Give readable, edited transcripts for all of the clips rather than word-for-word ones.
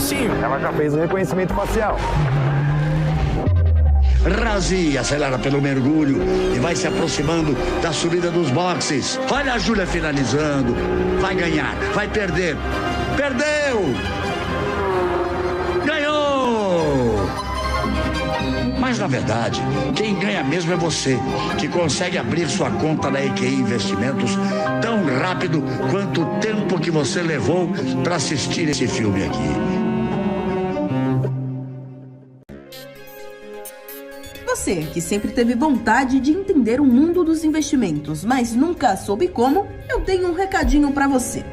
mocinho. Ela já fez o reconhecimento facial. Razi acelera pelo mergulho e vai se aproximando da subida dos boxes. Olha a Júlia finalizando. Vai ganhar, vai perder. Perdeu! Ganhou! Mas na verdade, quem ganha mesmo é você, que consegue abrir sua conta na EQI Investimentos tão rápido quanto o tempo que você levou para assistir esse filme aqui. Você que sempre teve vontade de entender o mundo dos investimentos, mas nunca soube como, eu tenho um recadinho para você.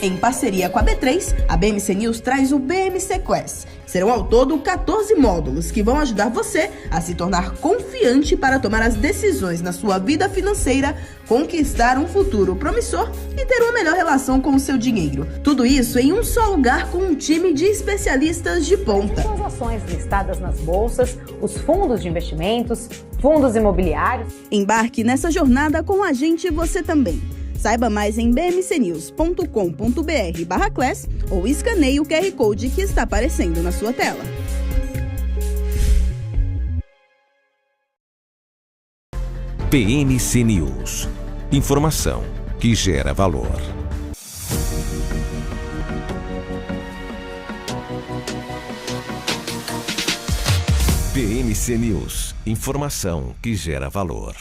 Em parceria com a B3, a BMC News traz o BMC Quest. Serão ao todo 14 módulos que vão ajudar você a se tornar confiante para tomar as decisões na sua vida financeira, conquistar um futuro promissor e ter uma melhor relação com o seu dinheiro. Tudo isso em um só lugar com um time de especialistas de ponta. São as ações listadas nas bolsas, os fundos de investimentos, fundos imobiliários. Embarque nessa jornada com a gente você também. Saiba mais em bmcnews.com.br/class ou escaneie o QR Code que está aparecendo na sua tela. BMC News. Informação que gera valor. BMC News. Informação que gera valor.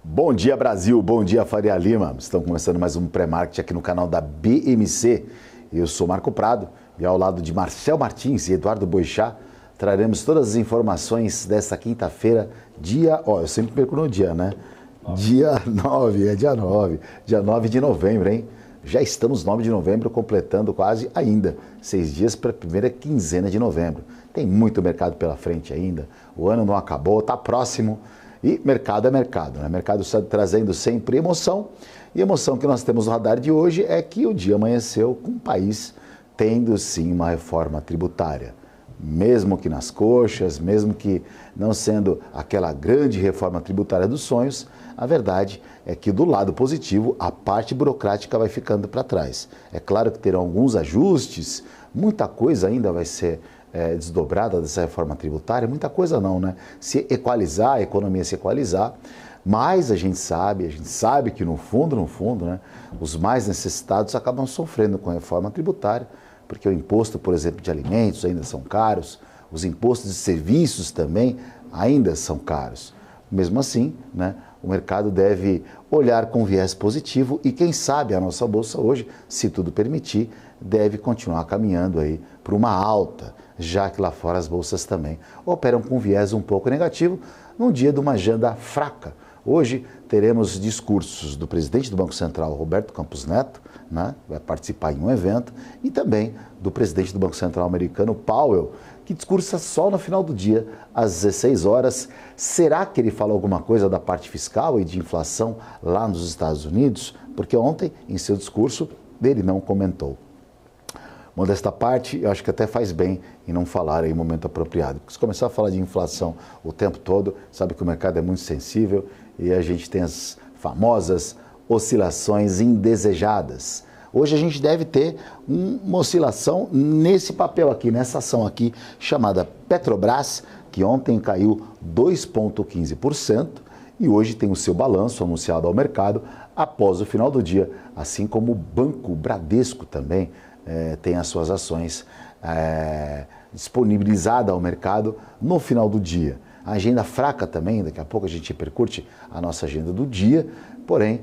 Bom dia, Brasil. Bom dia, Faria Lima. Estamos começando mais um pré-market aqui no canal da BMC. Eu sou Marco Prado e ao lado de Marcel Martins e Eduardo Boixá traremos todas as informações desta quinta-feira, eu sempre perco no dia, né? Dia 9, dia 9 de novembro, hein? Já estamos 9 de novembro, completando quase ainda 6 dias para a primeira quinzena de novembro. Tem muito mercado pela frente ainda, o ano não acabou, está próximo. E mercado é mercado, né? Mercado está trazendo sempre emoção. E a emoção que nós temos no radar de hoje é que o dia amanheceu com o país tendo sim uma reforma tributária. Mesmo que nas coxas, mesmo que não sendo aquela grande reforma tributária dos sonhos, a verdade é que do lado positivo a parte burocrática vai ficando para trás. É claro que terão alguns ajustes, muita coisa ainda vai ser desdobrada dessa reforma tributária, muita coisa não, né? Se equalizar, a economia se equalizar, mas a gente sabe que no fundo, né, os mais necessitados acabam sofrendo com a reforma tributária, porque o imposto, por exemplo, de alimentos ainda são caros, os impostos de serviços também ainda são caros. Mesmo assim, né, o mercado deve olhar com viés positivo e quem sabe a nossa bolsa hoje, se tudo permitir, deve continuar caminhando aí para uma alta, já que lá fora as bolsas também operam com viés um pouco negativo num dia de uma agenda fraca. Hoje teremos discursos do presidente do Banco Central, Roberto Campos Neto, né, vai participar em um evento, e também do presidente do Banco Central americano, Powell, que discursa só no final do dia, às 16 horas. Será que ele fala alguma coisa da parte fiscal e de inflação lá nos Estados Unidos? Porque ontem, em seu discurso, ele não comentou. Modesta parte, eu acho que até faz bem em não falar em momento apropriado. Porque se começar a falar de inflação o tempo todo, sabe que o mercado é muito sensível e a gente tem as famosas oscilações indesejadas. Hoje a gente deve ter uma oscilação nesse papel aqui, nessa ação aqui, chamada Petrobras, que ontem caiu 2,15% e hoje tem o seu balanço anunciado ao mercado após o final do dia, assim como o Banco Bradesco também tem as suas ações disponibilizadas ao mercado no final do dia. A agenda fraca também, daqui a pouco a gente repercute a nossa agenda do dia, porém,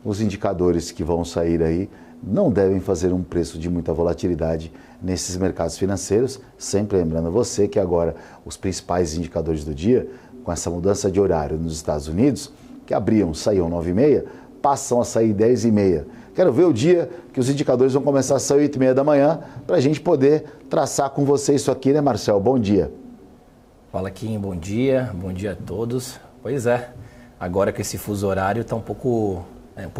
os indicadores que vão sair aí não devem fazer um preço de muita volatilidade nesses mercados financeiros, sempre lembrando você que agora os principais indicadores do dia, com essa mudança de horário nos Estados Unidos, que saíam 9h30, passam a sair 10h30. Quero ver o dia que os indicadores vão começar a sair 8h30 da manhã para a gente poder traçar com você isso aqui, né, Marcel? Bom dia. Fala, Kim, bom dia a todos. Pois é, agora que esse fuso horário está um pouco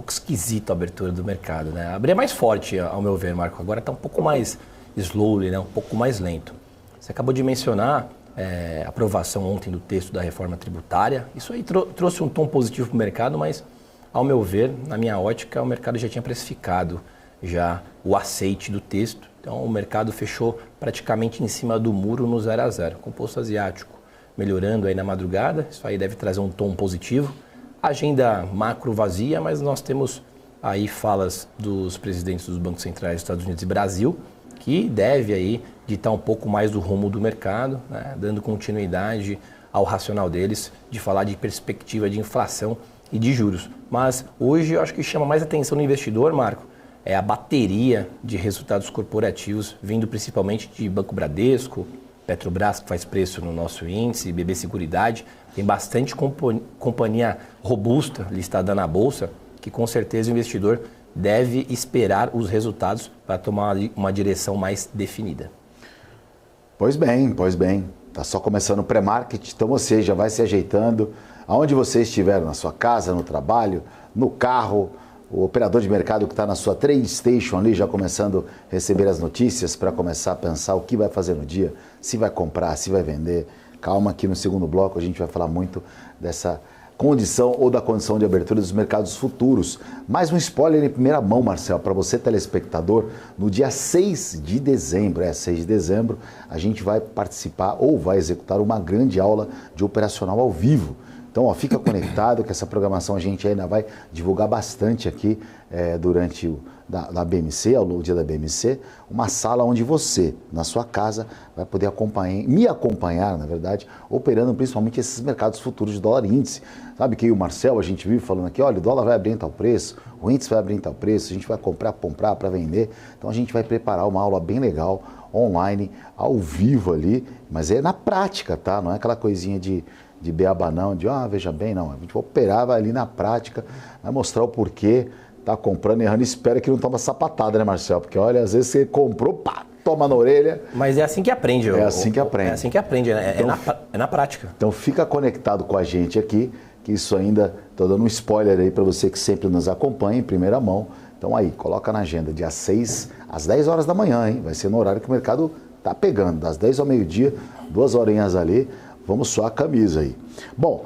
esquisito a abertura do mercado, né? Abrir é mais forte, ao meu ver, Marco. Agora está um pouco mais slowly, né? Um pouco mais lento. Você acabou de mencionar aprovação ontem do texto da reforma tributária. Isso aí trouxe um tom positivo para o mercado, mas, ao meu ver, na minha ótica, o mercado já tinha precificado já o aceite do texto. Então, o mercado fechou praticamente em cima do muro no 0 a 0. Composto asiático melhorando aí na madrugada, isso aí deve trazer um tom positivo. Agenda macro vazia, mas nós temos aí falas dos presidentes dos bancos centrais dos Estados Unidos e Brasil, que deve aí ditar um pouco mais do rumo do mercado, né, dando continuidade ao racional deles de falar de perspectiva de inflação e de juros. Mas hoje eu acho que chama mais atenção do investidor, Marco, é a bateria de resultados corporativos vindo principalmente de Banco Bradesco, Petrobras, que faz preço no nosso índice, BB Seguridade. Tem bastante companhia robusta listada na Bolsa, que com certeza o investidor deve esperar os resultados para tomar uma direção mais definida. Pois bem. Está só começando o pré-market, então você já vai se ajeitando. Aonde você estiver, na sua casa, no trabalho, no carro, o operador de mercado que está na sua trade station ali, já começando a receber as notícias para começar a pensar o que vai fazer no dia, se vai comprar, se vai vender. Calma que no segundo bloco a gente vai falar muito dessa condição ou da condição de abertura dos mercados futuros. Mais um spoiler em primeira mão, Marcel, para você telespectador, no dia 6 de dezembro, 6 de dezembro, a gente vai participar ou vai executar uma grande aula de operacional ao vivo. Então, ó, fica conectado que essa programação a gente ainda vai divulgar bastante aqui durante da BMC, ao dia da BMC, uma sala onde você, na sua casa, vai poder me acompanhar, na verdade, operando principalmente esses mercados futuros de dólar índice. Sabe que o Marcel, a gente vive falando aqui, olha, o dólar vai abrir em tal preço, o índice vai abrir em tal preço, a gente vai comprar para vender. Então, a gente vai preparar uma aula bem legal, online, ao vivo ali, mas é na prática, tá? Não é aquela coisinha de beabá não, veja bem, não. A gente vai operar, vai ali na prática, vai mostrar o porquê, tá comprando, errando, espera que não toma sapatada, né, Marcel? Porque, olha, às vezes você comprou, pá, toma na orelha. Mas é assim que aprende. É assim que aprende. É assim que aprende, né? Então, é na prática. Então fica conectado com a gente aqui, que isso ainda, estou dando um spoiler aí para você que sempre nos acompanha em primeira mão. Então aí, coloca na agenda, dia 6, às 10 horas da manhã, hein? Vai ser no horário que o mercado tá pegando, das 10 ao meio-dia, 2 horinhas ali. Vamos suar a camisa aí. Bom,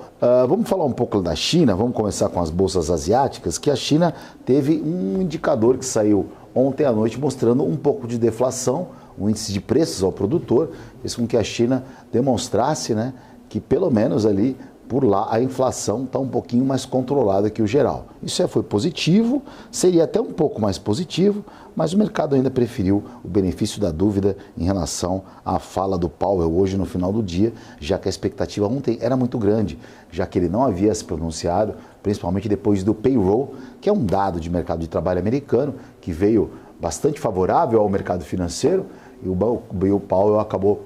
vamos falar um pouco da China, vamos começar com as bolsas asiáticas, que a China teve um indicador que saiu ontem à noite mostrando um pouco de deflação, o índice de preços ao produtor, fez com que a China demonstrasse, né, que pelo menos ali por lá a inflação está um pouquinho mais controlada que o geral. Isso foi positivo, seria até um pouco mais positivo, mas o mercado ainda preferiu o benefício da dúvida em relação à fala do Powell hoje no final do dia, já que a expectativa ontem era muito grande, já que ele não havia se pronunciado, principalmente depois do payroll, que é um dado de mercado de trabalho americano, que veio bastante favorável ao mercado financeiro, e o Powell acabou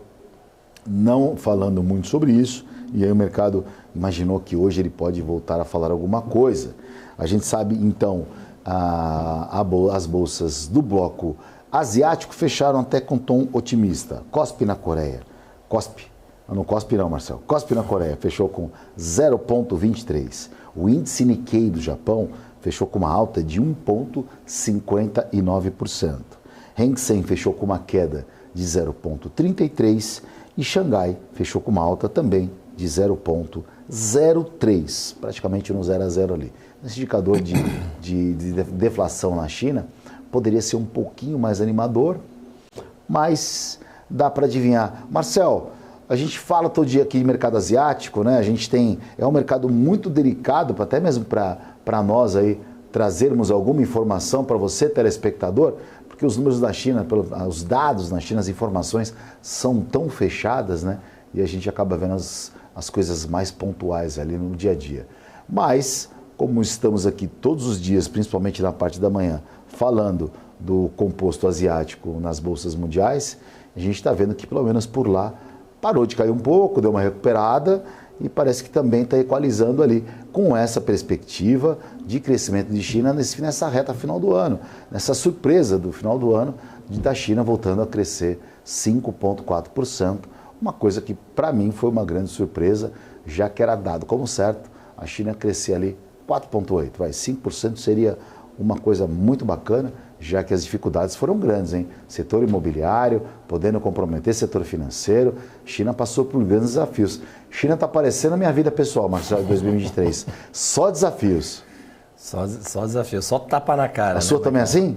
não falando muito sobre isso, e aí o mercado imaginou que hoje ele pode voltar a falar alguma coisa. A gente sabe, então, as bolsas do bloco asiático fecharam até com tom otimista. Kospi na Coreia. Não cospe não, Marcel. Kospi na Coreia fechou com 0,23. O índice Nikkei do Japão fechou com uma alta de 1,59%. Hang Seng fechou com uma queda de 0,33% e Xangai fechou com uma alta também de 0,03, praticamente no 0 a 0 ali. Esse indicador de deflação na China poderia ser um pouquinho mais animador, mas dá para adivinhar. Marcel, a gente fala todo dia aqui de mercado asiático, né? A gente é um mercado muito delicado, até mesmo para nós aí trazermos alguma informação para você, telespectador, porque os números da China, os dados na China, as informações são tão fechadas, né? E a gente acaba vendo as coisas mais pontuais ali no dia a dia. Mas, como estamos aqui todos os dias, principalmente na parte da manhã, falando do composto asiático nas bolsas mundiais, a gente está vendo que pelo menos por lá parou de cair um pouco, deu uma recuperada e parece que também está equalizando ali com essa perspectiva de crescimento de China nessa reta final do ano, nessa surpresa do final do ano da China voltando a crescer 5,4%, uma coisa que para mim foi uma grande surpresa, já que era dado como certo a China crescer ali 4,8%, 5% seria uma coisa muito bacana já que as dificuldades foram grandes, hein? Setor imobiliário, podendo comprometer setor financeiro, China passou por grandes desafios. China está parecendo a minha vida pessoal, Marcelo, de 2023. Só desafios. Só desafios, só tapa na cara. A sua também é assim?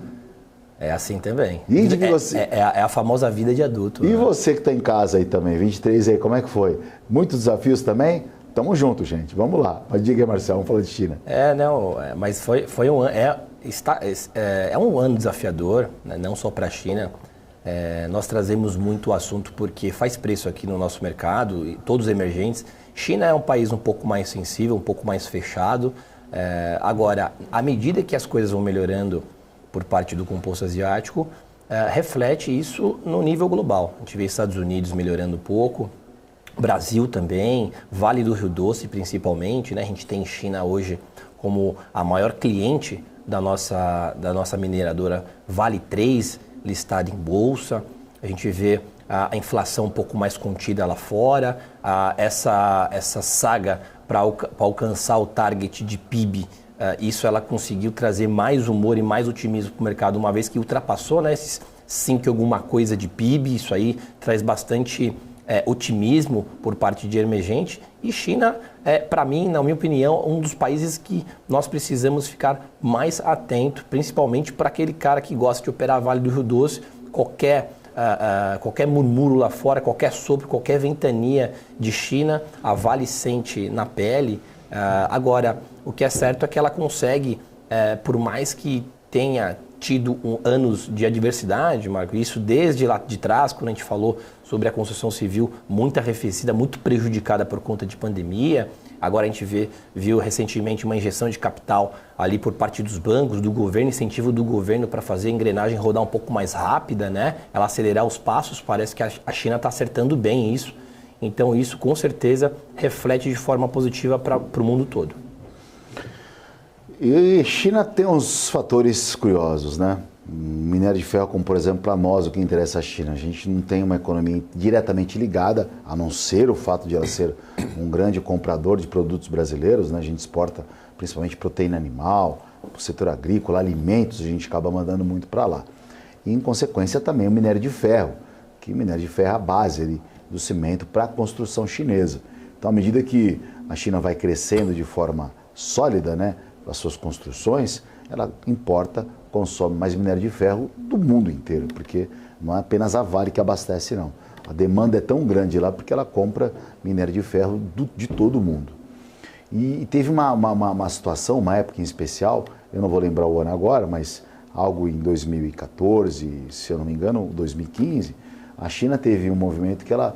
É assim também. E de você? É a famosa vida de adulto. E você que está em casa aí também, 23 aí, como é que foi? Muitos desafios também? Tamo junto, gente. Vamos lá. Mas diga aí, Marcelo, vamos falar de China. Mas foi um ano. É um ano desafiador, né? Não só para a China. Nós trazemos muito o assunto porque faz preço aqui no nosso mercado, e todos emergentes. China é um país um pouco mais sensível, um pouco mais fechado. Agora, à medida que as coisas vão melhorando por parte do composto asiático, reflete isso no nível global. A gente vê Estados Unidos melhorando um pouco, Brasil também, Vale do Rio Doce principalmente, né? A gente tem China hoje como a maior cliente da nossa mineradora Vale 3, listada em bolsa. A gente vê a inflação um pouco mais contida lá fora, essa saga para alcançar o target de PIB, isso ela conseguiu trazer mais humor e mais otimismo para o mercado, uma vez que ultrapassou, né, esses 5 alguma coisa de PIB, isso aí traz bastante otimismo por parte de emergente. E China para mim, na minha opinião, um dos países que nós precisamos ficar mais atento, principalmente para aquele cara que gosta de operar Vale do Rio Doce. Qualquer murmúrio lá fora, qualquer sopro, qualquer ventania de China, a Vale sente na pele. Agora, o que é certo é que ela consegue, por mais que tenha tido anos de adversidade, Marco, isso desde lá de trás, quando a gente falou sobre a construção civil muito arrefecida, muito prejudicada por conta de pandemia. Agora a gente viu recentemente uma injeção de capital ali por parte dos bancos, do governo, incentivo do governo para fazer a engrenagem rodar um pouco mais rápida, né? Ela acelerar os passos, parece que a China está acertando bem isso. Então isso com certeza reflete de forma positiva para o mundo todo. E China tem uns fatores curiosos, né? Minério de ferro, como por exemplo, para nós, o que interessa a China. A gente não tem uma economia diretamente ligada, a não ser o fato de ela ser um grande comprador de produtos brasileiros, né? A gente exporta principalmente proteína animal, o setor agrícola, alimentos, a gente acaba mandando muito para lá. E em consequência também o minério de ferro, que o minério de ferro é a base do cimento para a construção chinesa. Então, à medida que a China vai crescendo de forma sólida, né, as suas construções, ela importa, consome mais minério de ferro do mundo inteiro, porque não é apenas a Vale que abastece, não. A demanda é tão grande lá porque ela compra minério de ferro de todo o mundo. E teve uma situação, uma época em especial, eu não vou lembrar o ano agora, mas algo em 2014, se eu não me engano, 2015, a China teve um movimento que ela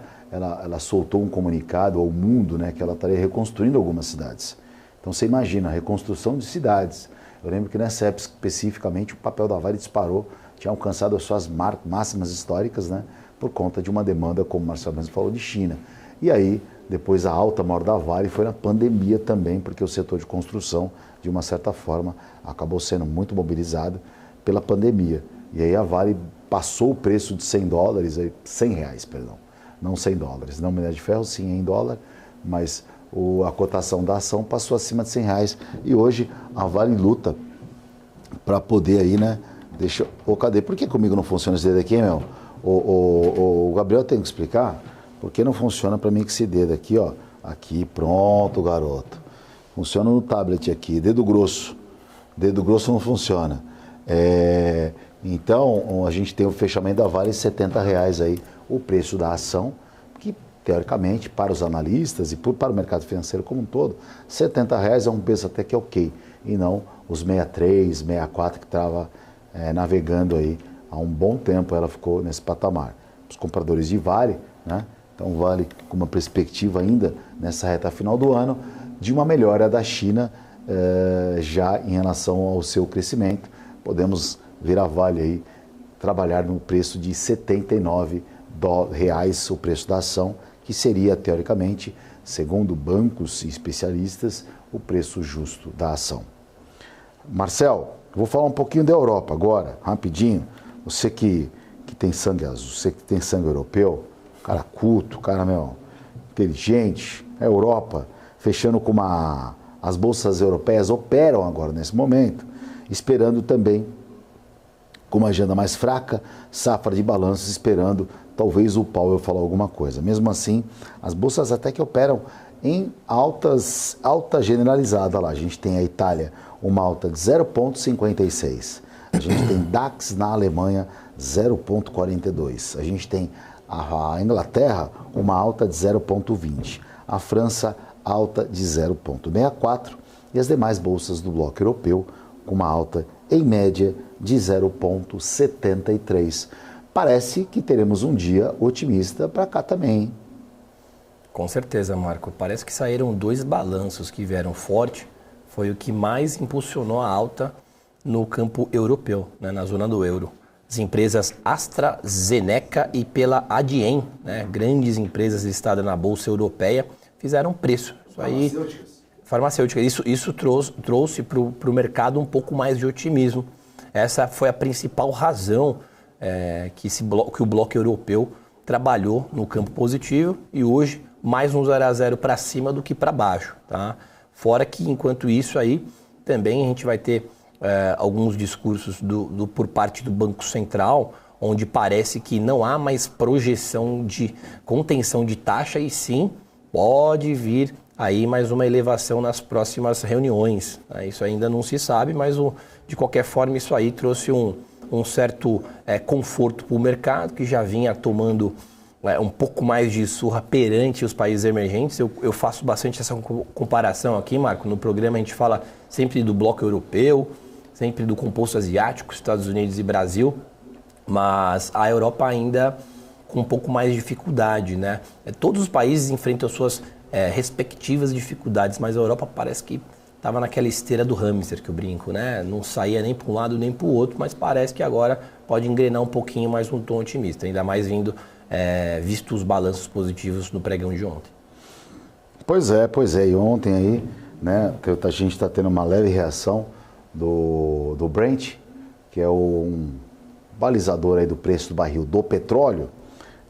soltou um comunicado ao mundo, né, que ela estaria reconstruindo algumas cidades. Então você imagina, a reconstrução de cidades. Eu lembro que nessa época especificamente o papel da Vale disparou, tinha alcançado as suas máximas históricas, né, por conta de uma demanda, como o Marcelo mesmo falou, de China. E aí, depois a alta maior da Vale foi na pandemia também, porque o setor de construção, de uma certa forma, acabou sendo muito mobilizado pela pandemia. E aí a Vale passou o preço de $100, R$100, perdão, não $100, não minério de ferro, sim em dólar, mas a cotação da ação passou acima de R$100 e hoje a Vale luta para poder aí, né, cadê? Por que comigo não funciona esse dedo aqui, meu? O Gabriel tem que explicar por que não funciona para mim que esse dedo aqui, ó, aqui, pronto, garoto. Funciona no tablet aqui, dedo grosso não funciona. Então, a gente tem o fechamento da Vale, R$70 aí, o preço da ação, que teoricamente, para os analistas e para o mercado financeiro como um todo, R$70 é um preço até que ok, e não os 63, 64 que estava navegando aí há um bom tempo, ela ficou nesse patamar. Os compradores de Vale, né? Então Vale com uma perspectiva ainda nessa reta final do ano de uma melhora da China já em relação ao seu crescimento. Podemos ver a Vale aí trabalhar no preço de R$79 o preço da ação, que seria, teoricamente, segundo bancos e especialistas, o preço justo da ação. Marcel, vou falar um pouquinho da Europa agora, rapidinho. Você que tem sangue azul, você que tem sangue europeu, cara culto, cara, inteligente, a Europa, fechando com as bolsas europeias operam agora nesse momento, esperando também com uma agenda mais fraca, safra de balanços esperando talvez o Powell falar alguma coisa. Mesmo assim, as bolsas até que operam em alta generalizada lá. A gente tem a Itália, uma alta de 0,56. A gente tem DAX na Alemanha, 0,42. A gente tem a Inglaterra, uma alta de 0,20. A França, alta de 0,64. E as demais bolsas do bloco europeu, com uma alta, em média, de 0,73. Parece que teremos um dia otimista para cá também, hein? Com certeza, Marco. Parece que saíram 2 balanços que vieram forte. Foi o que mais impulsionou a alta no campo europeu, né, na zona do euro. As empresas AstraZeneca e pela Adyen, né, grandes empresas listadas na Bolsa Europeia, fizeram preço. Farmacêutica. Isso trouxe para o mercado um pouco mais de otimismo. Essa foi a principal razão que o bloco europeu trabalhou no campo positivo e hoje mais um 0-0 para cima do que para baixo. Tá? Fora que, enquanto isso aí, também a gente vai ter alguns discursos por parte do Banco Central, onde parece que não há mais projeção de contenção de taxa e sim pode vir aí mais uma elevação nas próximas reuniões. Isso ainda não se sabe, mas de qualquer forma isso aí trouxe um certo conforto para o mercado, que já vinha tomando um pouco mais de surra perante os países emergentes. Eu faço bastante essa comparação aqui, Marco. No programa a gente fala sempre do bloco europeu, sempre do composto asiático, Estados Unidos e Brasil, mas a Europa ainda com um pouco mais de dificuldade, né? Todos os países enfrentam suas respectivas dificuldades, mas a Europa parece que estava naquela esteira do hamster, que eu brinco, né? Não saía nem para um lado nem para o outro, mas parece que agora pode engrenar um pouquinho mais um tom otimista, ainda mais visto os balanços positivos no pregão de ontem. Pois é, e ontem aí, né, a gente está tendo uma leve reação do Brent, que é um balizador aí do preço do barril do petróleo.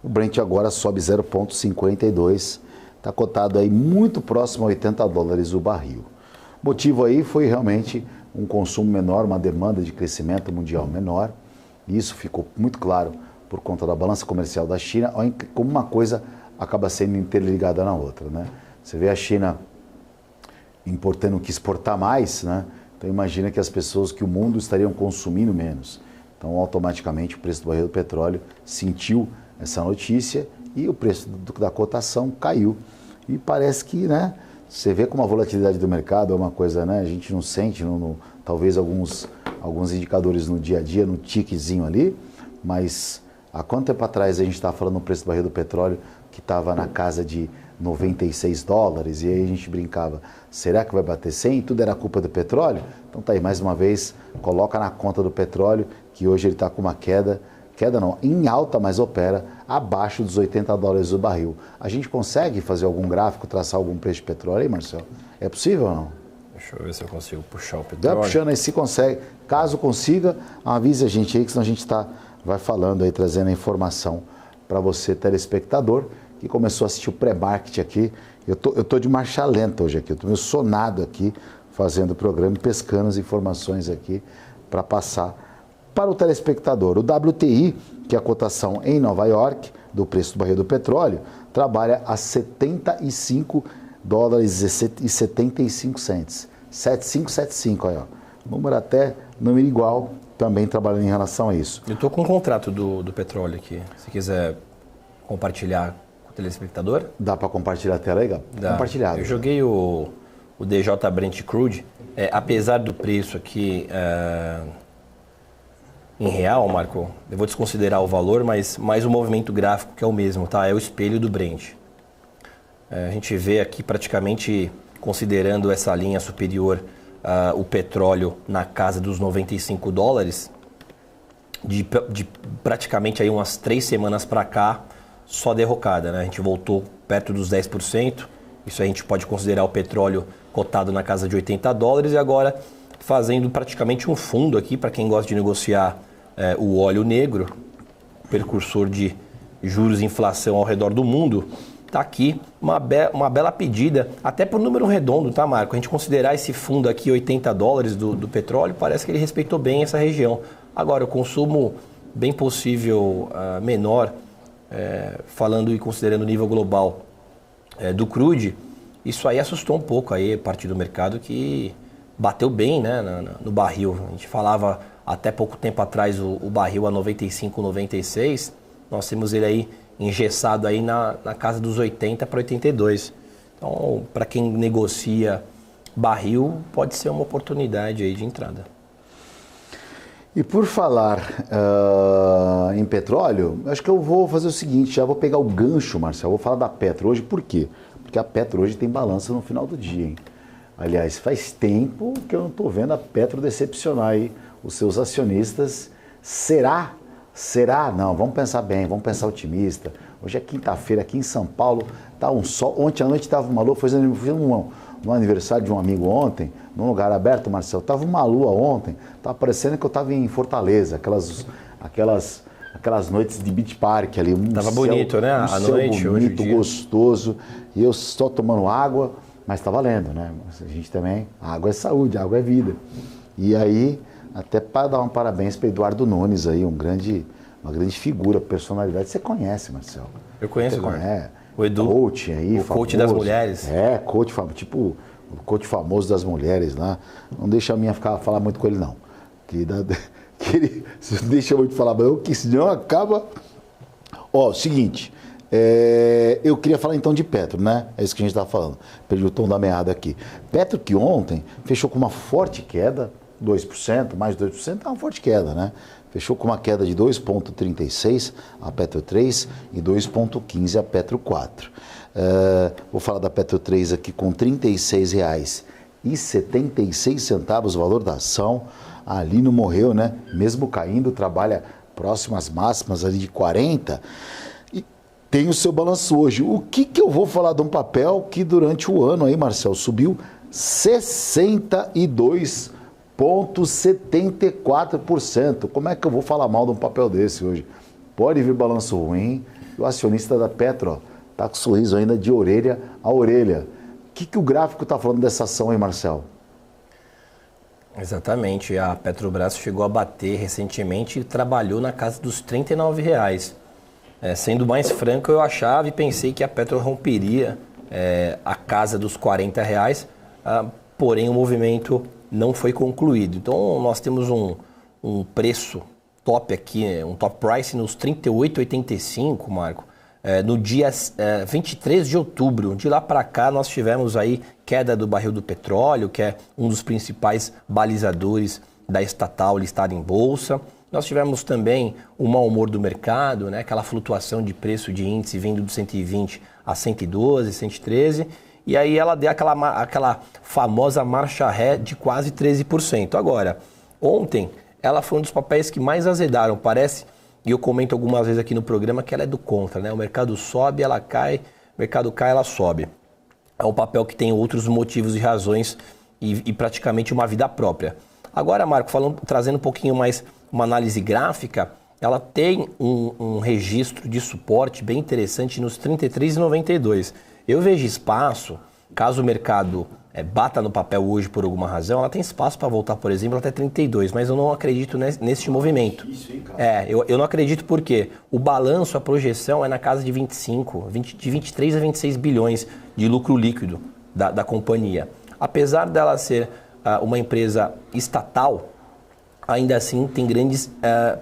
O Brent agora sobe 0,52, está cotado aí muito próximo a $80 o barril. O motivo aí foi realmente um consumo menor, uma demanda de crescimento mundial menor. Isso ficou muito claro por conta da balança comercial da China, como uma coisa acaba sendo interligada na outra, né? Você vê a China importando que exportar mais, né? Então imagina que o mundo estariam consumindo menos. Então automaticamente o preço do barril do petróleo sentiu essa notícia e o preço da cotação caiu. E parece que, né, você vê como a volatilidade do mercado é uma coisa, né, a gente não sente, talvez alguns indicadores no dia a dia, no tiquezinho ali, mas há quanto tempo atrás a gente estava falando do preço do barril do petróleo que estava na casa de $96, e aí a gente brincava, será que vai bater 100? E tudo era culpa do petróleo? Então tá aí, mais uma vez, coloca na conta do petróleo, que hoje ele está com uma queda não, em alta, mas opera abaixo dos $80 o barril. A gente consegue fazer algum gráfico, traçar algum preço de petróleo aí, Marcelo? É possível ou não? Deixa eu ver se eu consigo puxar o petróleo. Vai puxando aí, se consegue. Caso consiga, avise a gente aí, que senão a gente vai falando aí, trazendo a informação para você, telespectador, que começou a assistir o pré-market aqui. Eu tô de marcha lenta hoje aqui, eu tô meio sonado aqui, fazendo o programa, pescando as informações aqui para passar para o telespectador. O WTI, que é a cotação em Nova York, do preço do barril do petróleo, trabalha a $75,75. 7575, aí, ó. Número igual, também trabalhando em relação a isso. Eu estou com um contrato do petróleo aqui. Se quiser compartilhar com o telespectador. Dá para compartilhar a tela aí, Gabo? Dá. Compartilhado. Eu joguei o DJ Brent Crude. Apesar do preço aqui em real, Marco, eu vou desconsiderar o valor, mas o movimento gráfico que é o mesmo, tá? É o espelho do Brent. A gente vê aqui praticamente, considerando essa linha superior, o petróleo na casa dos $95, de praticamente aí umas 3 semanas para cá, só derrocada, né? A gente voltou perto dos 10%, isso a gente pode considerar o petróleo cotado na casa de $80, e agora fazendo praticamente um fundo aqui, para quem gosta de negociar o óleo negro, precursor de juros e inflação ao redor do mundo. Está aqui uma bela pedida, até por número redondo, tá, Marco? A gente considerar esse fundo aqui $80 do petróleo, parece que ele respeitou bem essa região. Agora, o consumo bem possível menor, falando e considerando o nível global do crude, isso aí assustou um pouco aí a parte do mercado que bateu bem, né, no barril. A gente falava até pouco tempo atrás o barril a 95, 96, nós temos ele aí engessado aí na casa dos 80 para 82. Então, para quem negocia barril, pode ser uma oportunidade aí de entrada. E por falar em petróleo, acho que eu vou fazer o seguinte, já vou pegar o gancho, Marcelo, vou falar da Petro hoje, por quê? Porque a Petro hoje tem balança no final do dia, hein? Aliás, faz tempo que eu não estou vendo a Petro decepcionar aí os seus acionistas. Será? Não, vamos pensar bem, vamos pensar otimista. Hoje é quinta-feira aqui em São Paulo, tá um sol. Ontem à noite estava uma lua, foi no aniversário de um amigo ontem, num lugar aberto, Marcelo, estava uma lua ontem, estava parecendo que eu estava em Fortaleza, aquelas noites de beach park ali. Tava bonito, né? A noite, bonito, hoje gostoso, e eu só tomando água, mas está valendo, né? A gente também, água é saúde, água é vida. E aí, até para dar um parabéns para Eduardo Nunes aí, uma grande figura, personalidade. Você conhece, Marcelo? Eu conheço, o Edu, coach aí, o coach das mulheres. Coach, tipo o coach famoso das mulheres lá. Não deixa a minha falar muito com ele, não. Que ele deixa muito falar, mas que senão acaba... Seguinte, eu queria falar então de Petro, né? É isso que a gente estava falando. Perdi o tom da meada aqui. Petro que ontem fechou com uma forte queda, 2%, mais de 2%, é uma forte queda, né? Fechou com uma queda de 2,36 a Petro 3 e 2,15 a Petro 4. Vou falar da Petro 3 aqui com R$ 36,76 o valor da ação. Ali não morreu, né? Mesmo caindo, trabalha próximo às máximas ali de 40 e tem o seu balanço hoje. O que eu vou falar de um papel que durante o ano aí, Marcelo, subiu 62,74%. Como é que eu vou falar mal de um papel desse hoje? Pode vir balanço ruim, o acionista da Petro está com sorriso ainda de orelha a orelha. O que o gráfico está falando dessa ação aí, Marcelo? Exatamente, a Petrobras chegou a bater recentemente e trabalhou na casa dos R$ 39,00. Sendo mais franco, eu achava e pensei que a Petro romperia a casa dos R$ 40,00, porém o movimento não foi concluído. Então nós temos um preço top aqui, um top price nos 38,85, Marco. No dia 23 de outubro, de lá para cá nós tivemos aí queda do barril do petróleo, que é um dos principais balizadores da estatal listada em bolsa. Nós tivemos também o mau humor do mercado, né? Aquela flutuação de preço de índice vindo de 120 a 112, 113, e aí ela deu aquela famosa marcha ré de quase 13%. Agora, ontem ela foi um dos papéis que mais azedaram, parece. E eu comento algumas vezes aqui no programa que ela é do contra, né? O mercado sobe, ela cai, o mercado cai, ela sobe. É um papel que tem outros motivos e razões e praticamente uma vida própria. Agora, Marco, trazendo um pouquinho mais uma análise gráfica, ela tem um registro de suporte bem interessante nos 33,92. Eu vejo espaço, caso o mercado bata no papel hoje por alguma razão, ela tem espaço para voltar, por exemplo, até 32, mas eu não acredito nesse movimento. Eu não acredito porque o balanço, a projeção é na casa de 23 a 26 bilhões de lucro líquido da companhia. Apesar dela ser uma empresa estatal, ainda assim tem grandes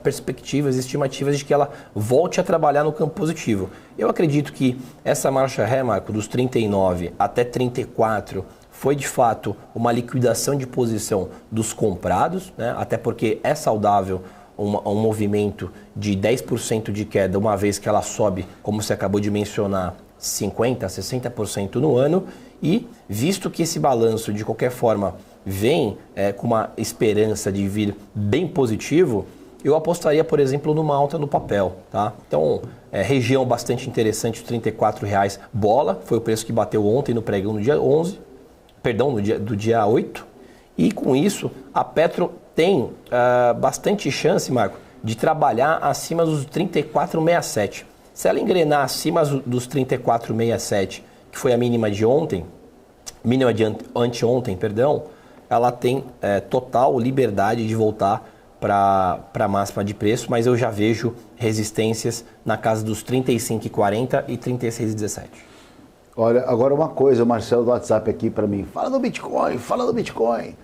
perspectivas e estimativas de que ela volte a trabalhar no campo positivo. Eu acredito que essa marcha ré, Marco, dos 39 até 34, foi de fato uma liquidação de posição dos comprados, né? Até porque é saudável um movimento de 10% de queda, uma vez que ela sobe, como você acabou de mencionar, 50%, 60% no ano, e visto que esse balanço, de qualquer forma, vem com uma esperança de vir bem positivo, eu apostaria, por exemplo, numa alta no papel, tá? Então, região bastante interessante, R$ 34,00 bola, foi o preço que bateu ontem no pregão no dia 11, do dia 8, e com isso a Petro tem bastante chance, Marco, de trabalhar acima dos 34,67. Se ela engrenar acima dos 34,67, que foi a mínima de ontem, mínima de anteontem, ela tem total liberdade de voltar para a máxima de preço, mas eu já vejo resistências na casa dos 35,40 e 36,17. Olha, agora uma coisa, o Marcelo do WhatsApp aqui para mim, fala do Bitcoin, fala do Bitcoin.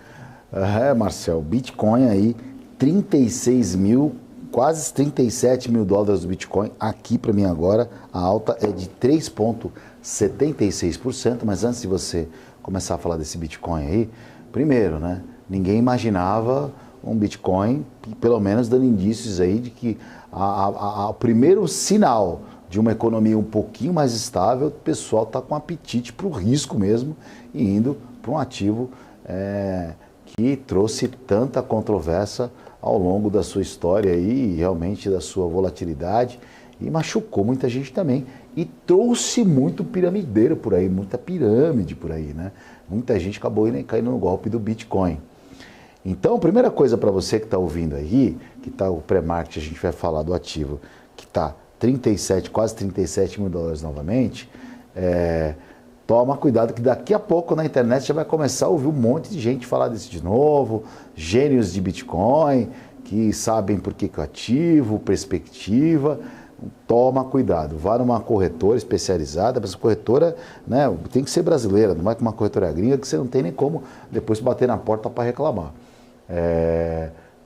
Marcelo, Bitcoin aí, 36 mil, quase 37 mil dólares do Bitcoin, aqui para mim agora, a alta é de 3,76%, mas antes de você começar a falar desse Bitcoin aí, primeiro, né, ninguém imaginava um Bitcoin, pelo menos dando indícios aí de que o primeiro sinal de uma economia um pouquinho mais estável, o pessoal está com apetite para o risco mesmo e indo para um ativo que trouxe tanta controvérsia ao longo da sua história e realmente da sua volatilidade e machucou muita gente também e trouxe muito piramideiro por aí, muita pirâmide por aí, né? Muita gente acabou caindo no golpe do Bitcoin. Então, a primeira coisa para você que está ouvindo aí, que está o pré-market, a gente vai falar do ativo, que está 37, quase 37 mil dólares novamente, toma cuidado que daqui a pouco na internet já vai começar a ouvir um monte de gente falar disso de novo, gênios de Bitcoin, que sabem por que o ativo, perspectiva. Toma cuidado, vá numa corretora especializada, mas a corretora, né, tem que ser brasileira, não vai com uma corretora gringa que você não tem nem como depois bater na porta para reclamar.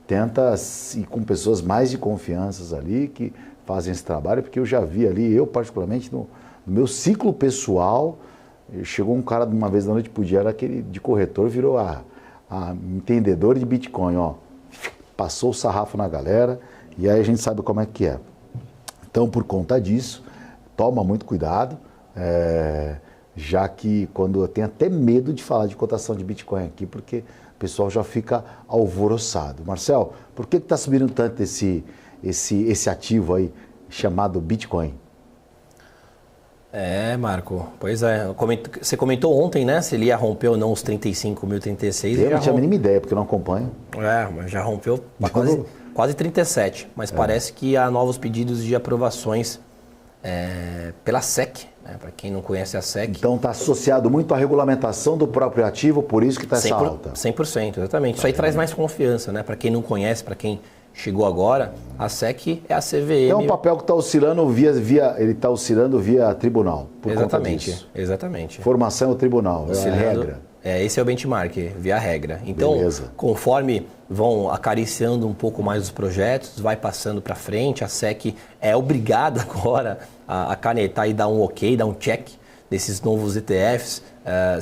Tenta ir com pessoas mais de confiança ali que fazem esse trabalho, porque eu já vi ali, eu particularmente, no meu ciclo pessoal, chegou um cara de uma vez da noite pro dia, era aquele de corretor, virou a entendedor de Bitcoin, ó, passou o sarrafo na galera e aí a gente sabe como é que é. Então, por conta disso, toma muito cuidado, já que quando eu tenho até medo de falar de cotação de Bitcoin aqui, porque o pessoal já fica alvoroçado. Marcel, por que está subindo tanto esse ativo aí chamado Bitcoin? Marco, pois é. Você comentou ontem, né, se ele ia romper ou não os 35.036. Eu não tinha a mínima ideia, porque eu não acompanho. Mas já rompeu quase 37, mas parece que há novos pedidos de aprovações pela SEC, né? Para quem não conhece a SEC. Então está associado muito à regulamentação do próprio ativo, por isso que está essa alta. 100%, exatamente. Isso aí traz mais confiança, né? Para quem não conhece, para quem chegou agora, a SEC é a CVM. É um papel que está oscilando ele está oscilando via tribunal. Exatamente. Formação é o tribunal, é a regra. Esse é o benchmark, via regra. Então, conforme vão acariciando um pouco mais os projetos, vai passando para frente, a SEC é obrigada agora a canetar e dar um ok, dar um check desses novos ETFs,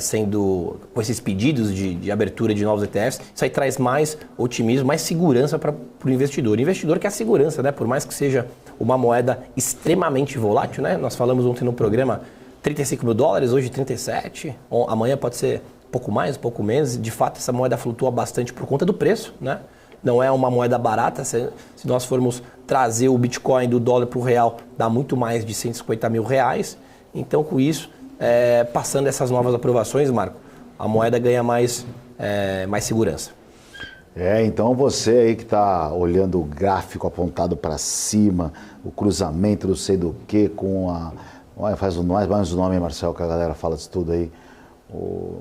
sendo com esses pedidos de abertura de novos ETFs. Isso aí traz mais otimismo, mais segurança para o investidor. O investidor quer a segurança, né? Por mais que seja uma moeda extremamente volátil, né? Nós falamos ontem no programa 35 mil dólares, hoje 37, amanhã pode ser pouco mais, pouco menos. De fato, essa moeda flutua bastante por conta do preço, né? Não é uma moeda barata. Se nós formos trazer o Bitcoin do dólar para o real, dá muito mais de 150 mil reais. Então, com isso, passando essas novas aprovações, Marco, a moeda ganha mais segurança. Então você aí que está olhando o gráfico apontado para cima, o cruzamento não sei do que, com faz mais o nome, Marcel, que a galera fala disso tudo aí. O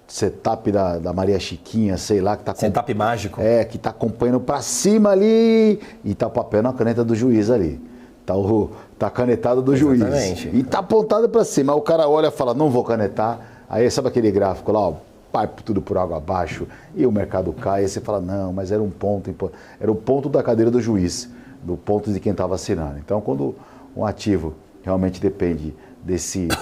setup da Maria Chiquinha, sei lá, que tá setup mágico. Que tá acompanhando para cima ali e tá o papel na caneta do juiz ali. Tá canetado do Exatamente. Juiz. E tá apontado para cima. Aí o cara olha e fala, não vou canetar. Aí sabe aquele gráfico lá, ó, tudo por água abaixo e o mercado cai. Aí você fala, não, mas era um ponto da cadeira do juiz, do ponto de quem estava assinando. Então, quando um ativo realmente depende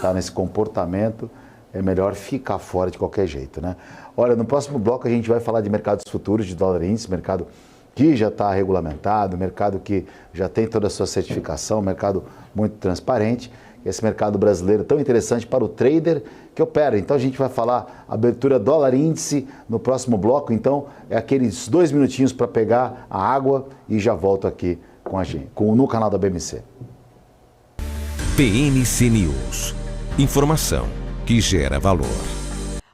tá nesse comportamento, é melhor ficar fora de qualquer jeito, né? Olha, no próximo bloco a gente vai falar de mercados futuros de dólar índice, mercado que já está regulamentado, mercado que já tem toda a sua certificação, mercado muito transparente, esse mercado brasileiro tão interessante para o trader que opera. Então a gente vai falar abertura dólar índice no próximo bloco, então é aqueles 2 minutinhos para pegar a água e já volto aqui com a gente, no canal da BMC. BMC News. Informação que gera valor.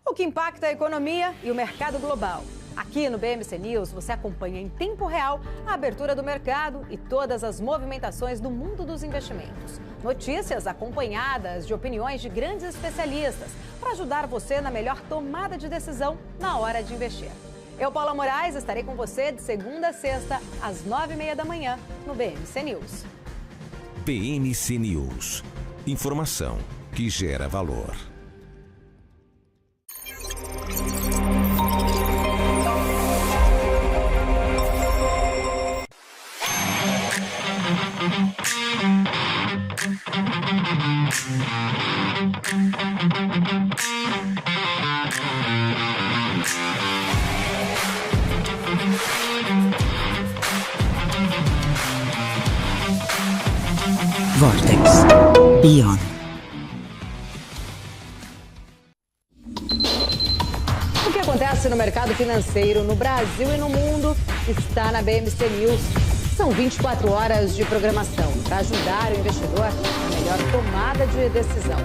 O que impacta a economia e o mercado global. Aqui no BMC News você acompanha em tempo real a abertura do mercado e todas as movimentações do mundo dos investimentos. Notícias acompanhadas de opiniões de grandes especialistas para ajudar você na melhor tomada de decisão na hora de investir. Eu, Paula Moraes, estarei com você de segunda a sexta, às 9h30 da manhã, no BMC News. BMC News. Informação que gera valor. Vortex Beyond. O que acontece no mercado financeiro no Brasil e no mundo está na BMC News. São 24 horas de programação para ajudar o investidor na melhor tomada de decisão.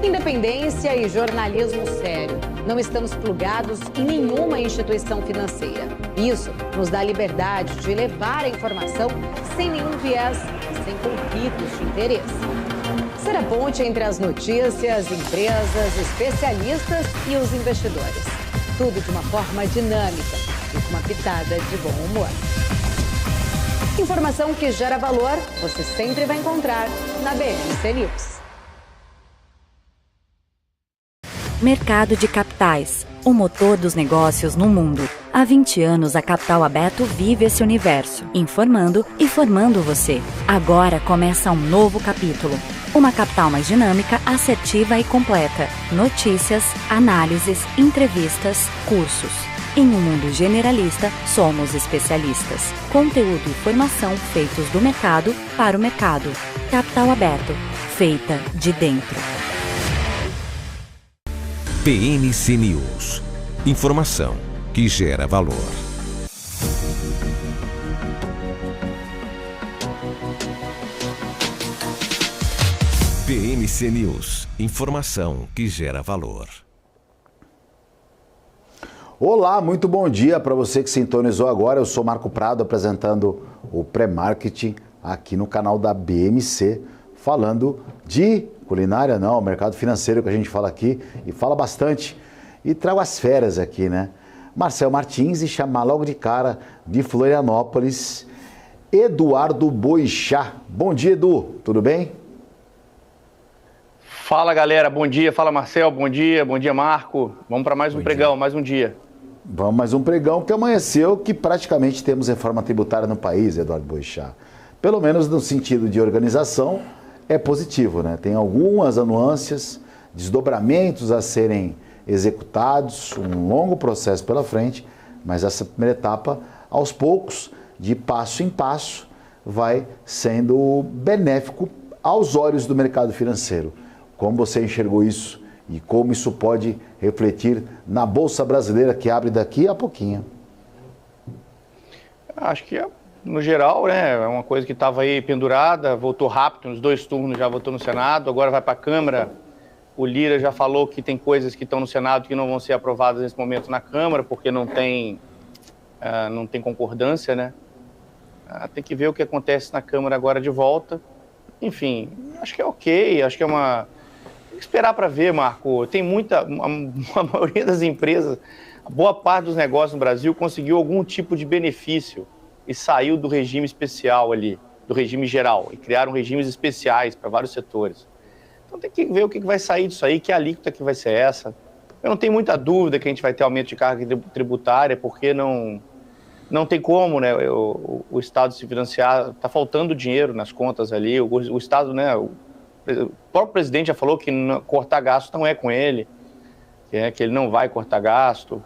Independência e jornalismo sério. Não estamos plugados em nenhuma instituição financeira. Isso nos dá liberdade de levar a informação sem nenhum viés e sem conflitos de interesse. Ser a ponte entre as notícias, empresas, especialistas e os investidores. Tudo de uma forma dinâmica e com uma pitada de bom humor. Informação que gera valor, você sempre vai encontrar na BMC News. Mercado de capitais, o motor dos negócios no mundo. Há 20 anos a Capital Aberto vive esse universo, informando e formando você. Agora começa um novo capítulo. Uma capital mais dinâmica, assertiva e completa. Notícias, análises, entrevistas, cursos. Em um mundo generalista, somos especialistas. Conteúdo e formação feitos do mercado para o mercado. Capital Aberto, feita de dentro. BMC News. Informação que gera valor. BMC News. Informação que gera valor. Olá, muito bom dia para você que sintonizou agora. Eu sou Marco Prado, apresentando o pré-marketing aqui no canal da BMC, falando de culinária, não, mercado financeiro que a gente fala aqui e fala bastante. E trago as férias aqui, né? Marcel Martins e chamar logo de cara de Florianópolis, Eduardo Boixá. Bom dia, Edu, tudo bem? Fala, galera, bom dia. Fala, Marcel, bom dia Marco. Vamos para mais um pregão, mais um dia. Vamos mais um pregão que amanheceu, que praticamente temos reforma tributária no país, Eduardo Boixá. Pelo menos no sentido de organização, é positivo, né? Tem algumas nuances, desdobramentos a serem executados, um longo processo pela frente, mas essa primeira etapa, aos poucos, de passo em passo, vai sendo benéfico aos olhos do mercado financeiro. Como você enxergou isso e como isso pode refletir na Bolsa Brasileira, que abre daqui a pouquinho? Acho que no geral, né, é uma coisa que estava aí pendurada, voltou rápido, nos 2 turnos já votou no Senado, agora vai para a Câmara. O Lira já falou que tem coisas que estão no Senado que não vão ser aprovadas nesse momento na Câmara, porque não tem concordância, né? Tem que ver o que acontece na Câmara agora de volta. Enfim, acho que é ok, acho que é uma... Tem que esperar para ver, Marco. Tem a maioria das empresas, a boa parte dos negócios no Brasil conseguiu algum tipo de benefício e saiu do regime especial ali, do regime geral, e criaram regimes especiais para vários setores. Então tem que ver o que vai sair disso aí, que alíquota que vai ser essa. Eu não tenho muita dúvida que a gente vai ter aumento de carga tributária, porque não tem como, né, o Estado se financiar, está faltando dinheiro nas contas ali, o Estado, né, o próprio presidente já falou que cortar gasto não é com ele, que ele não vai cortar gasto.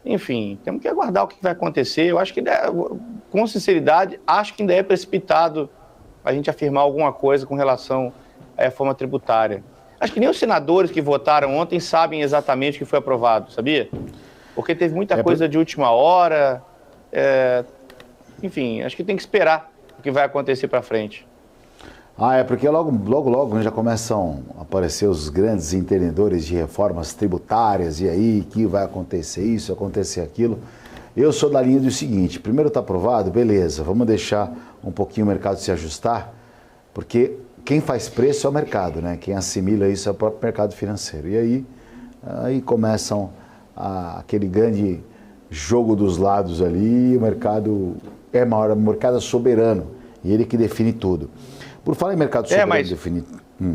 Enfim, temos que aguardar o que vai acontecer. Eu acho que, com sinceridade, acho que ainda é precipitado a gente afirmar alguma coisa com relação à reforma tributária. Acho que nem os senadores que votaram ontem sabem exatamente o que foi aprovado, sabia? Porque teve muita coisa de última hora. Enfim, acho que tem que esperar o que vai acontecer para frente. É porque logo já começam a aparecer os grandes entendedores de reformas tributárias, e aí que vai acontecer isso, acontecer aquilo. Eu sou da linha do seguinte: primeiro está aprovado, beleza, vamos deixar um pouquinho o mercado se ajustar, porque quem faz preço é o mercado, né? Quem assimila isso é o próprio mercado financeiro. E aí começam aquele grande jogo dos lados ali, o mercado é maior, o mercado é soberano e ele que define tudo. Por falar em mercado soberano definir,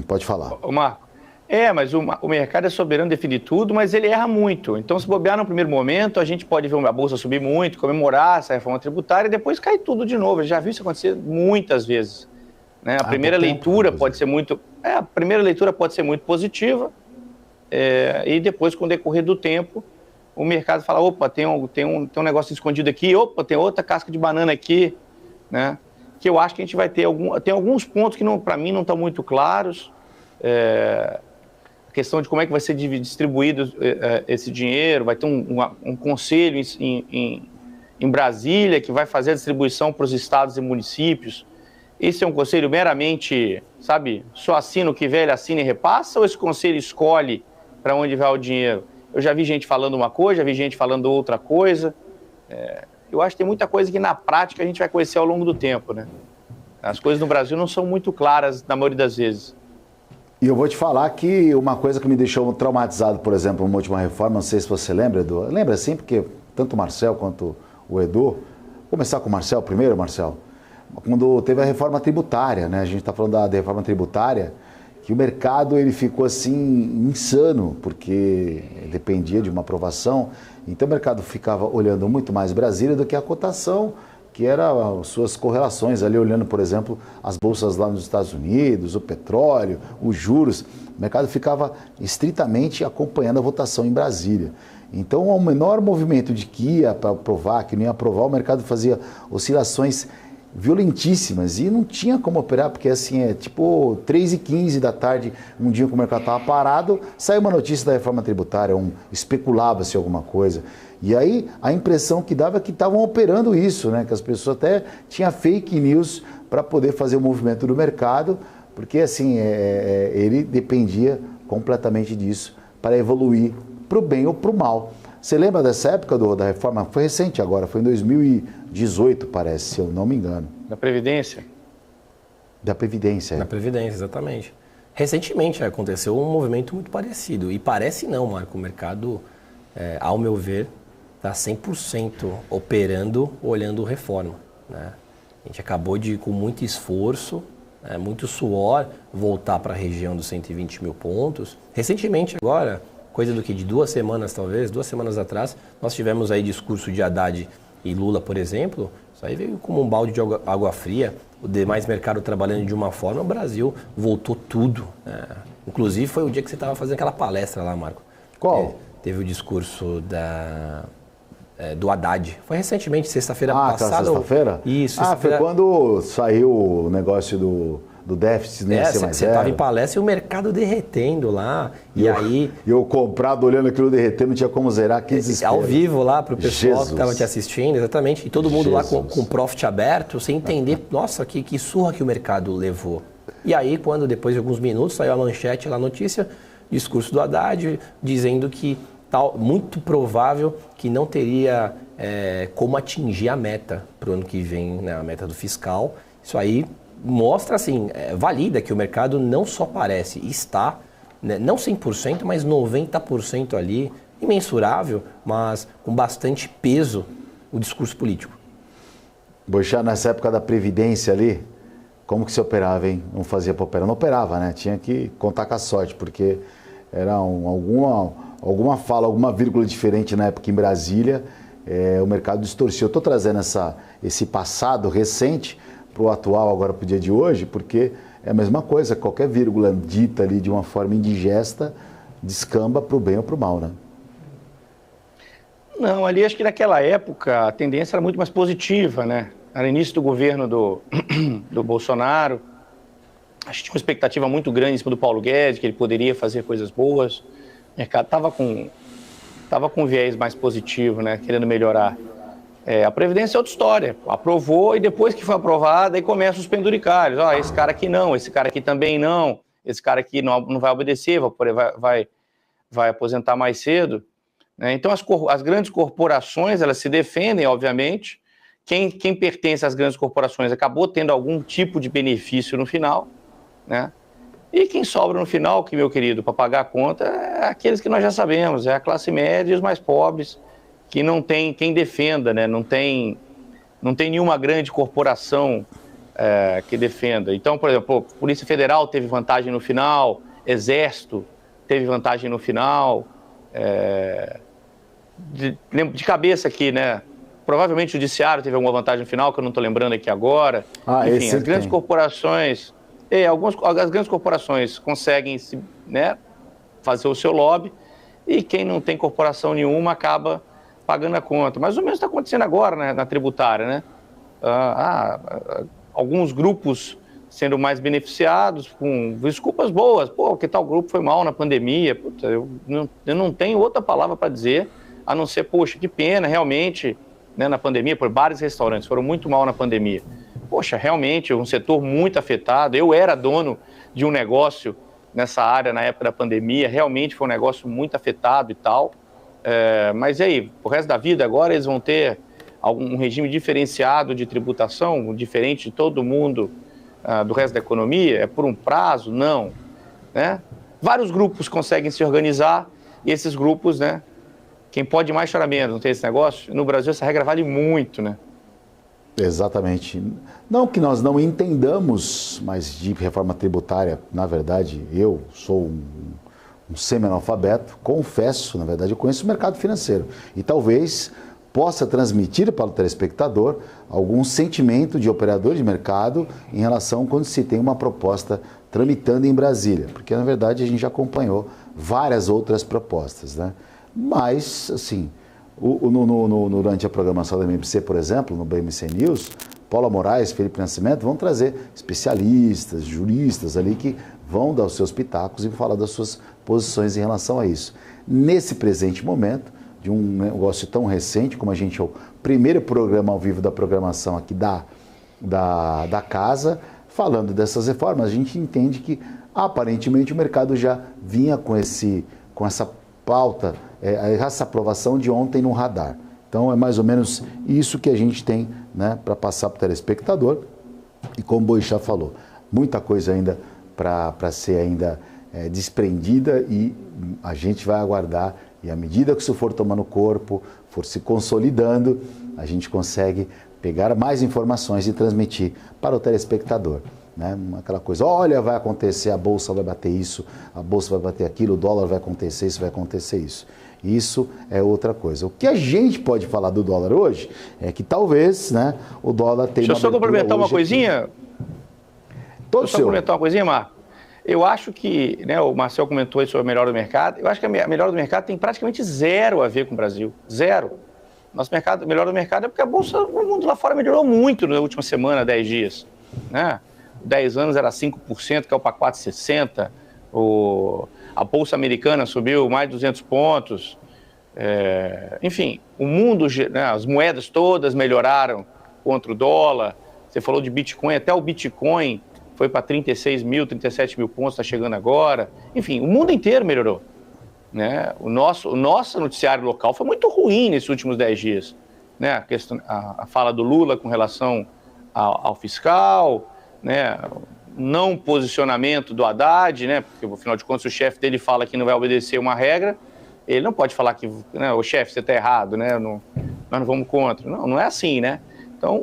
pode falar. Marco, mas o mercado é soberano definir tudo, mas ele erra muito. Então, se bobear no primeiro momento, a gente pode ver a bolsa subir muito, comemorar essa reforma tributária e depois cai tudo de novo. Eu já vi isso acontecer muitas vezes. Né? A primeira leitura pode ser muito... a primeira leitura pode ser muito positiva e depois, com o decorrer do tempo, o mercado fala, opa, tem um negócio escondido aqui, opa, tem outra casca de banana aqui, né? Que eu acho que a gente vai ter tem alguns pontos que, para mim, não estão muito claros. A questão de como é que vai ser distribuído esse dinheiro, vai ter um conselho em Brasília que vai fazer a distribuição para os estados e municípios. Esse é um conselho meramente, sabe, só assina o que vê, ele assina e repassa, ou esse conselho escolhe para onde vai o dinheiro? Eu já vi gente falando uma coisa, já vi gente falando outra coisa. Eu acho que tem muita coisa que na prática a gente vai conhecer ao longo do tempo, né? As coisas no Brasil não são muito claras na maioria das vezes. E eu vou te falar que uma coisa que me deixou traumatizado, por exemplo, uma última reforma, não sei se você lembra, Edu. Lembra sim, porque tanto o Marcel quanto o Edu... Vou começar com o Marcel primeiro, Marcel. Quando teve a reforma tributária, né? A gente está falando da reforma tributária, que o mercado ele ficou assim insano, porque dependia de uma aprovação. Então o mercado ficava olhando muito mais Brasília do que a cotação, que eram as suas correlações ali, olhando, por exemplo, as bolsas lá nos Estados Unidos, o petróleo, os juros. O mercado ficava estritamente acompanhando a votação em Brasília. Então, ao menor movimento de que ia para aprovar, que não ia aprovar, o mercado fazia oscilações violentíssimas e não tinha como operar, porque assim, tipo 3h15 da tarde, um dia que o mercado estava parado, saiu uma notícia da reforma tributária, especulava-se alguma coisa. E aí a impressão que dava é que estavam operando isso, né? Que as pessoas até tinham fake news para poder fazer o movimento do mercado, porque assim, ele dependia completamente disso para evoluir para o bem ou para o mal. Você lembra dessa época da reforma? Foi recente agora, foi em 2018, parece, se eu não me engano. Da Previdência? Da Previdência. Da Previdência, exatamente. Recentemente aconteceu um movimento muito parecido. E parece não, Marco, o mercado, ao meu ver, está 100% operando, olhando reforma. Né? A gente acabou de, com muito esforço, muito suor, voltar para a região dos 120 mil pontos. Recentemente agora... coisa do que de 2 semanas talvez, 2 semanas atrás, nós tivemos aí discurso de Haddad e Lula, por exemplo, isso aí veio como um balde de água fria, o demais mercado trabalhando de uma forma, o Brasil voltou tudo. Né? Inclusive foi o dia que você estava fazendo aquela palestra lá, Marco. Qual? Teve o discurso do Haddad. Foi recentemente, sexta-feira passada. Sexta-feira? Isso. Foi quando saiu o negócio do déficit, nem ser mais zero. Você estava em palestra e o mercado derretendo lá. E aí... eu comprado, olhando aquilo derretendo, não tinha como zerar, que desespero. Ao vivo lá, para o pessoal que estava te assistindo, exatamente. E todo mundo lá com o profit aberto, sem entender, nossa, que surra que o mercado levou. E aí, quando depois de alguns minutos, saiu a manchete, a notícia, discurso do Haddad, dizendo que muito provável que não teria como atingir a meta para o ano que vem, né, a meta do fiscal. Isso aí mostra, assim, valida que o mercado não só parece, está, né, não 100%, mas 90% ali, imensurável, mas com bastante peso, o discurso político. Boixá, nessa época da Previdência ali, como que se operava, hein? Não fazia para operar? Não operava, né? Tinha que contar com a sorte, porque era alguma fala, alguma vírgula diferente na época em Brasília, o mercado distorceu. Eu estou trazendo esse passado recente para o atual, agora para o dia de hoje, porque é a mesma coisa, qualquer vírgula dita ali de uma forma indigesta, descamba para o bem ou para o mal, né? Não, ali acho que naquela época a tendência era muito mais positiva, né? Era início do governo do Bolsonaro, acho que tinha uma expectativa muito grande em cima do Paulo Guedes, que ele poderia fazer coisas boas. O mercado estava com um viés mais positivo, né? Querendo melhorar. A Previdência é outra história. Aprovou e depois que foi aprovada, aí começam os penduricalhos. Esse cara aqui não, esse cara aqui também não, esse cara aqui não vai obedecer, vai aposentar mais cedo. Então as grandes corporações, elas se defendem, obviamente. Quem pertence às grandes corporações acabou tendo algum tipo de benefício no final, né? E quem sobra no final, meu querido, para pagar a conta, é aqueles que nós já sabemos, é a classe média e os mais pobres, que não tem quem defenda, né? Não tem nenhuma grande corporação que defenda. Então, por exemplo, Polícia Federal teve vantagem no final, Exército teve vantagem no final, de cabeça aqui, né? Provavelmente o Judiciário teve alguma vantagem no final, que eu não estou lembrando aqui agora. Enfim, as grandes corporações... as grandes corporações conseguem né, fazer o seu lobby e quem não tem corporação nenhuma acaba pagando a conta. Mas o mesmo está acontecendo agora, né, na tributária, né? Alguns grupos sendo mais beneficiados com desculpas boas. Pô, que tal grupo foi mal na pandemia? Puta, eu não tenho outra palavra para dizer, a não ser, poxa, que pena, realmente, né, na pandemia, por bares e restaurantes foram muito mal na pandemia. Poxa, realmente, um setor muito afetado. Eu era dono de um negócio nessa área na época da pandemia, realmente foi um negócio muito afetado e tal. Mas e aí, o resto da vida agora eles vão ter um regime diferenciado de tributação, diferente de todo mundo do resto da economia? É por um prazo? Não. Né? Vários grupos conseguem se organizar e esses grupos, né, quem pode mais chora menos, não tem esse negócio? No Brasil essa regra vale muito, né? Exatamente. Não que nós não entendamos, mas de reforma tributária, na verdade, eu sou um semi-analfabeto, confesso, na verdade, eu conheço o mercado financeiro e talvez possa transmitir para o telespectador algum sentimento de operador de mercado em relação quando se tem uma proposta tramitando em Brasília, porque na verdade a gente já acompanhou várias outras propostas, né? Mas, assim, durante a programação da BMC, por exemplo, no BMC News, Paula Moraes, Felipe Nascimento vão trazer especialistas, juristas ali que vão dar os seus pitacos e falar das suas posições em relação a isso. Nesse presente momento, de um negócio tão recente, como a gente é o primeiro programa ao vivo da programação aqui da casa, falando dessas reformas, a gente entende que aparentemente o mercado já vinha com essa pauta, essa aprovação de ontem no radar. Então é mais ou menos isso que a gente tem, né, para passar para o telespectador. E como o Boixá falou, muita coisa ainda para ser ainda desprendida e a gente vai aguardar. E à medida que isso for tomando corpo, for se consolidando, a gente consegue pegar mais informações e transmitir para o telespectador. Né? Aquela coisa, olha, vai acontecer, a Bolsa vai bater isso, a Bolsa vai bater aquilo, o dólar vai acontecer isso, vai acontecer isso. Isso é outra coisa. O que a gente pode falar do dólar hoje é que talvez, né, o dólar tenha... Deixa eu só complementar uma coisinha. Deixa eu só complementar uma coisinha, Marco. Eu acho que, né, o Marcel comentou aí sobre a melhora do mercado, eu acho que a melhora do mercado tem praticamente zero a ver com o Brasil. Zero. Nosso mercado, a melhora do mercado é porque a Bolsa, o mundo lá fora melhorou muito na última semana, 10 dias. Né? 10 anos era 5%, caiu para 4,60%. A Bolsa Americana subiu mais de 200 pontos. Enfim, o mundo, né, as moedas todas melhoraram contra o dólar. Você falou de Bitcoin, até o Bitcoin foi para 36 mil, 37 mil pontos, está chegando agora. Enfim, o mundo inteiro melhorou. Né? O nosso noticiário local foi muito ruim nesses últimos 10 dias. Né? A fala do Lula com relação ao fiscal, né? Não posicionamento do Haddad, né? Porque, afinal de contas, o chefe dele fala que não vai obedecer uma regra, ele não pode falar que, né, o chefe, você está errado, né? Nós não vamos contra. Não é assim, né? Então,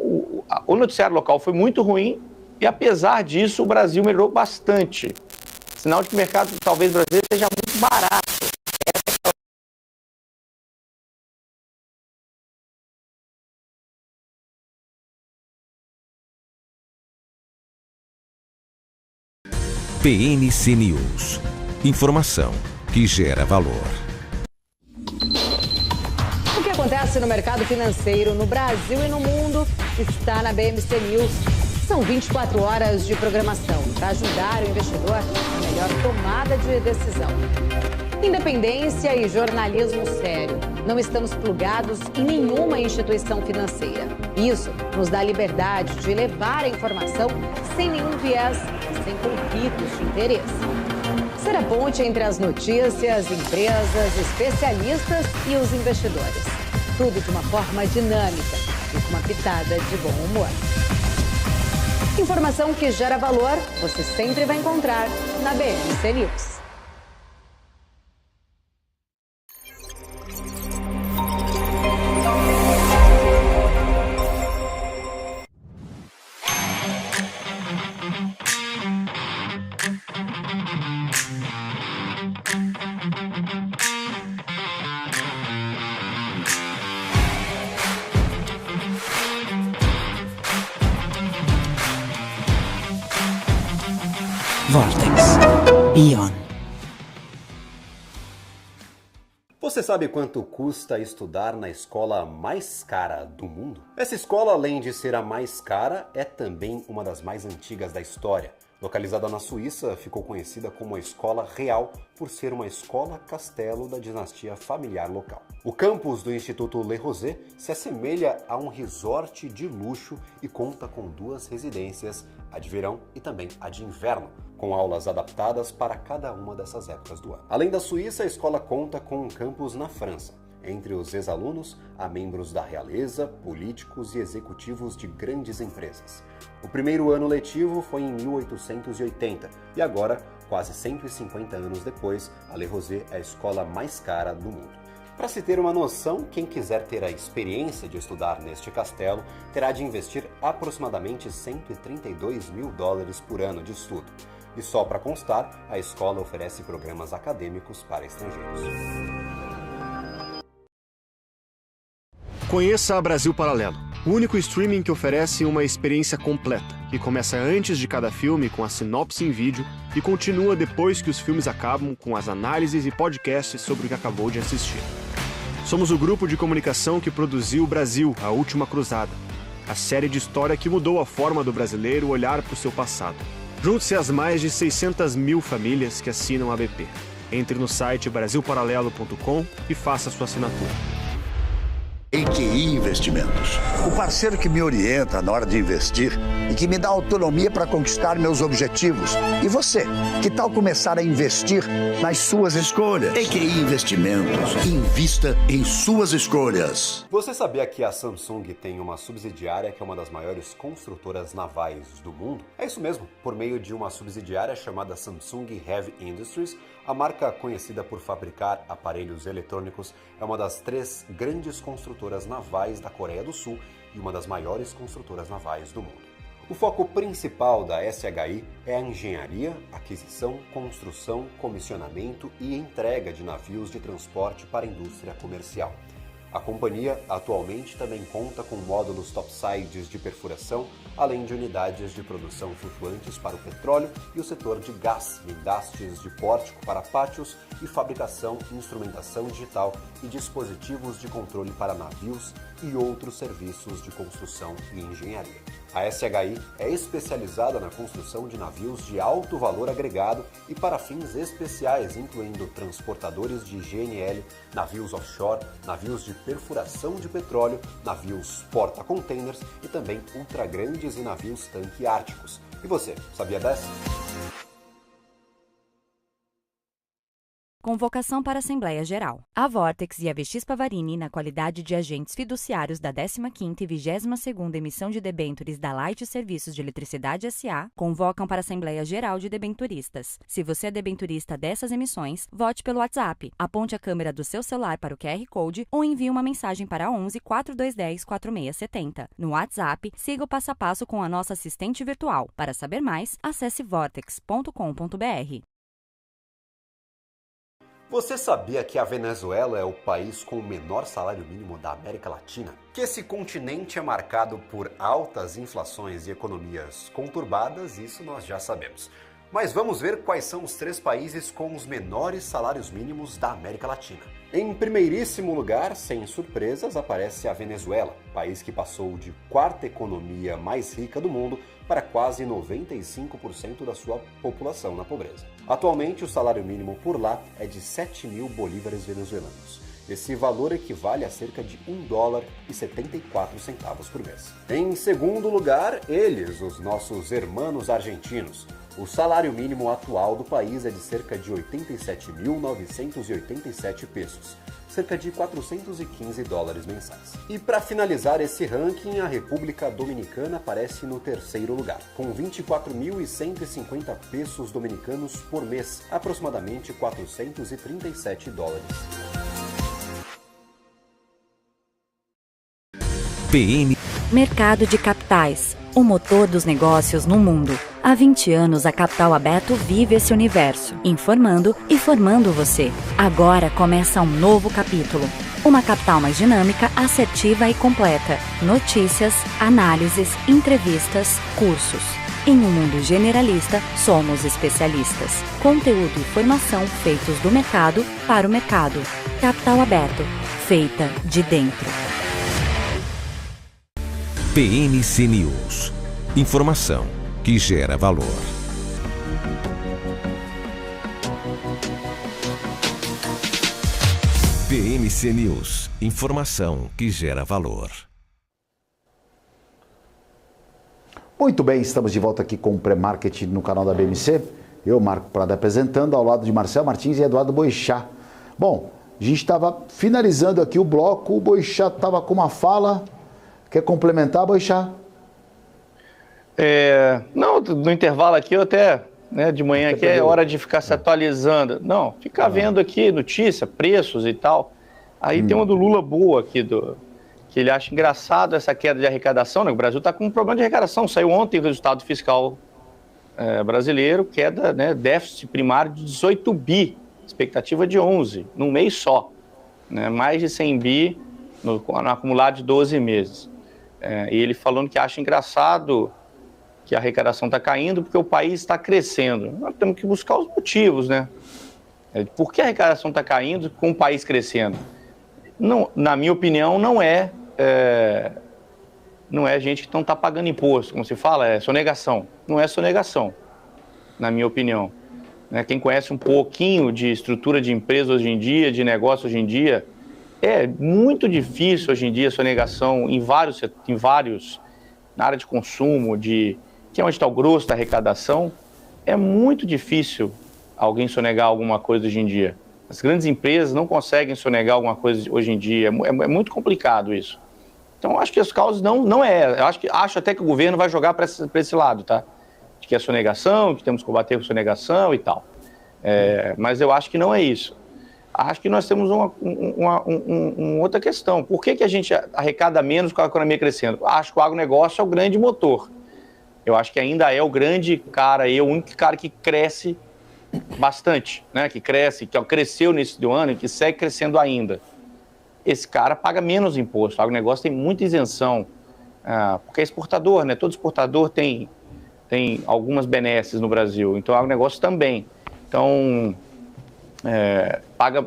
o noticiário local foi muito ruim e, apesar disso, o Brasil melhorou bastante. Sinal de que o mercado, talvez, brasileiro seja muito barato. PNC News. Informação que gera valor. O que acontece no mercado financeiro no Brasil e no mundo está na BMC News. São 24 horas de programação para ajudar o investidor na melhor tomada de decisão. Independência e jornalismo sério. Não estamos plugados em nenhuma instituição financeira. Isso nos dá liberdade de levar a informação sem nenhum viés e sem conflitos de interesse. Ser a ponte entre as notícias, empresas, especialistas e os investidores. Tudo de uma forma dinâmica e com uma pitada de bom humor. Informação que gera valor, você sempre vai encontrar na BMC News. Vortex Beyond. Você sabe quanto custa estudar na escola mais cara do mundo? Essa escola, além de ser a mais cara, é também uma das mais antigas da história. Localizada na Suíça, ficou conhecida como a Escola Real por ser uma escola-castelo da dinastia familiar local. O campus do Instituto Le Rosey se assemelha a um resort de luxo e conta com 2 residências, a de verão e também a de inverno, com aulas adaptadas para cada uma dessas épocas do ano. Além da Suíça, a escola conta com um campus na França. Entre os ex-alunos, há membros da realeza, políticos e executivos de grandes empresas. O primeiro ano letivo foi em 1880 e agora, quase 150 anos depois, a Le Rosey é a escola mais cara do mundo. Para se ter uma noção, quem quiser ter a experiência de estudar neste castelo terá de investir aproximadamente $132 mil por ano de estudo. E só para constar, a escola oferece programas acadêmicos para estrangeiros. Conheça a Brasil Paralelo, o único streaming que oferece uma experiência completa, que começa antes de cada filme com a sinopse em vídeo e continua depois que os filmes acabam com as análises e podcasts sobre o que acabou de assistir. Somos o grupo de comunicação que produziu Brasil, a Última Cruzada, a série de história que mudou a forma do brasileiro olhar para o seu passado. Junte-se às mais de 600 mil famílias que assinam a BP. Entre no site brasilparalelo.com e faça sua assinatura. EQI Investimentos. O parceiro que me orienta na hora de investir e que me dá autonomia para conquistar meus objetivos. E você, que tal começar a investir nas suas escolhas? EQI Investimentos. Invista em suas escolhas. Você sabia que a Samsung tem uma subsidiária que é uma das maiores construtoras navais do mundo? É isso mesmo. Por meio de uma subsidiária chamada Samsung Heavy Industries, a marca conhecida por fabricar aparelhos eletrônicos é uma das 3 grandes construtoras navais da Coreia do Sul e uma das maiores construtoras navais do mundo. O foco principal da SHI é a engenharia, aquisição, construção, comissionamento e entrega de navios de transporte para a indústria comercial. A companhia atualmente também conta com módulos topsides de perfuração, além de unidades de produção flutuantes para o petróleo e o setor de gás, guindastes de pórtico para pátios e fabricação, instrumentação digital e dispositivos de controle para navios e outros serviços de construção e engenharia. A SHI é especializada na construção de navios de alto valor agregado e para fins especiais, incluindo transportadores de GNL, navios offshore, navios de perfuração de petróleo, navios porta-containers e também ultragrandes e navios tanque árticos. E você, sabia dessa? Convocação para a Assembleia Geral. A Vortex e a VX Pavarini, na qualidade de agentes fiduciários da 15ª e 22ª emissão de debêntures da Light Serviços de Eletricidade S.A., convocam para a Assembleia Geral de Debenturistas. Se você é debenturista dessas emissões, vote pelo WhatsApp, aponte a câmera do seu celular para o QR Code ou envie uma mensagem para 11 4210 4670. No WhatsApp, siga o passo a passo com a nossa assistente virtual. Para saber mais, acesse vortex.com.br. Você sabia que a Venezuela é o país com o menor salário mínimo da América Latina? Que esse continente é marcado por altas inflações e economias conturbadas, isso nós já sabemos. Mas vamos ver quais são os 3 países com os menores salários mínimos da América Latina. Em primeiríssimo lugar, sem surpresas, aparece a Venezuela, país que passou de 4ª economia mais rica do mundo para quase 95% da sua população na pobreza. Atualmente, o salário mínimo por lá é de 7 mil bolívares venezuelanos. Esse valor equivale a cerca de $1,74 por mês. Em segundo lugar, eles, os nossos hermanos argentinos. O salário mínimo atual do país é de cerca de 87.987 pesos, cerca de $415 mensais. E para finalizar esse ranking, a República Dominicana aparece no 3º lugar, com 24.150 pesos dominicanos por mês, aproximadamente $437. PM Mercado de capitais, o motor dos negócios no mundo. Há 20 anos a Capital Aberto vive esse universo, informando e formando você. Agora começa um novo capítulo. Uma capital mais dinâmica, assertiva e completa. Notícias, análises, entrevistas, cursos. Em um mundo generalista, somos especialistas. Conteúdo e informação feitos do mercado para o mercado. Capital aberto, feita de dentro. BMC News. Informação que gera valor. BMC News. Informação que gera valor. Muito bem, estamos de volta aqui com o Pré-Market no canal da BMC. Eu, Marco Prado, apresentando ao lado de Marcel Martins e Eduardo Boixá. Bom, a gente estava finalizando aqui o bloco, o Boixá estava com uma fala. Quer complementar, Boixá? Não, no intervalo aqui eu até, de manhã aqui é hora de ficar se atualizando. Não, ficar vendo aqui notícia, preços e tal. Aí tem uma do Lula boa aqui, que ele acha engraçado essa queda de arrecadação, né? O Brasil está com um problema de arrecadação. Saiu ontem o resultado fiscal brasileiro, queda, déficit primário de 18 bi, expectativa de 11, num mês só. Mais de 100 bi no acumulado de 12 meses. E ele falando que acha engraçado que a arrecadação está caindo porque o país está crescendo. Nós temos que buscar os motivos, Por que a arrecadação está caindo com o país crescendo? Não, na minha opinião, não é gente que não está pagando imposto, como se fala, é sonegação. Não é sonegação, na minha opinião. Quem conhece um pouquinho de estrutura de empresa hoje em dia, de negócio hoje em dia, é muito difícil hoje em dia sonegação em vários, na área de consumo, que é onde está o grosso da arrecadação, é muito difícil alguém sonegar alguma coisa hoje em dia. As grandes empresas não conseguem sonegar alguma coisa hoje em dia, é muito complicado isso. Então, eu acho que as causas não é. Acho até que o governo vai jogar para esse lado, tá? De que é sonegação, que temos que combater com sonegação e tal. Mas eu acho que não é isso. Acho que nós temos uma outra questão. Por que a gente arrecada menos com a economia crescendo? Acho que o agronegócio é o grande motor. Eu acho que ainda é o grande cara, o único cara que cresce bastante, que cresceu nesse ano e que segue crescendo ainda. Esse cara paga menos imposto. O agronegócio tem muita isenção, porque é exportador, Todo exportador tem algumas benesses no Brasil, então o agronegócio também. Então, paga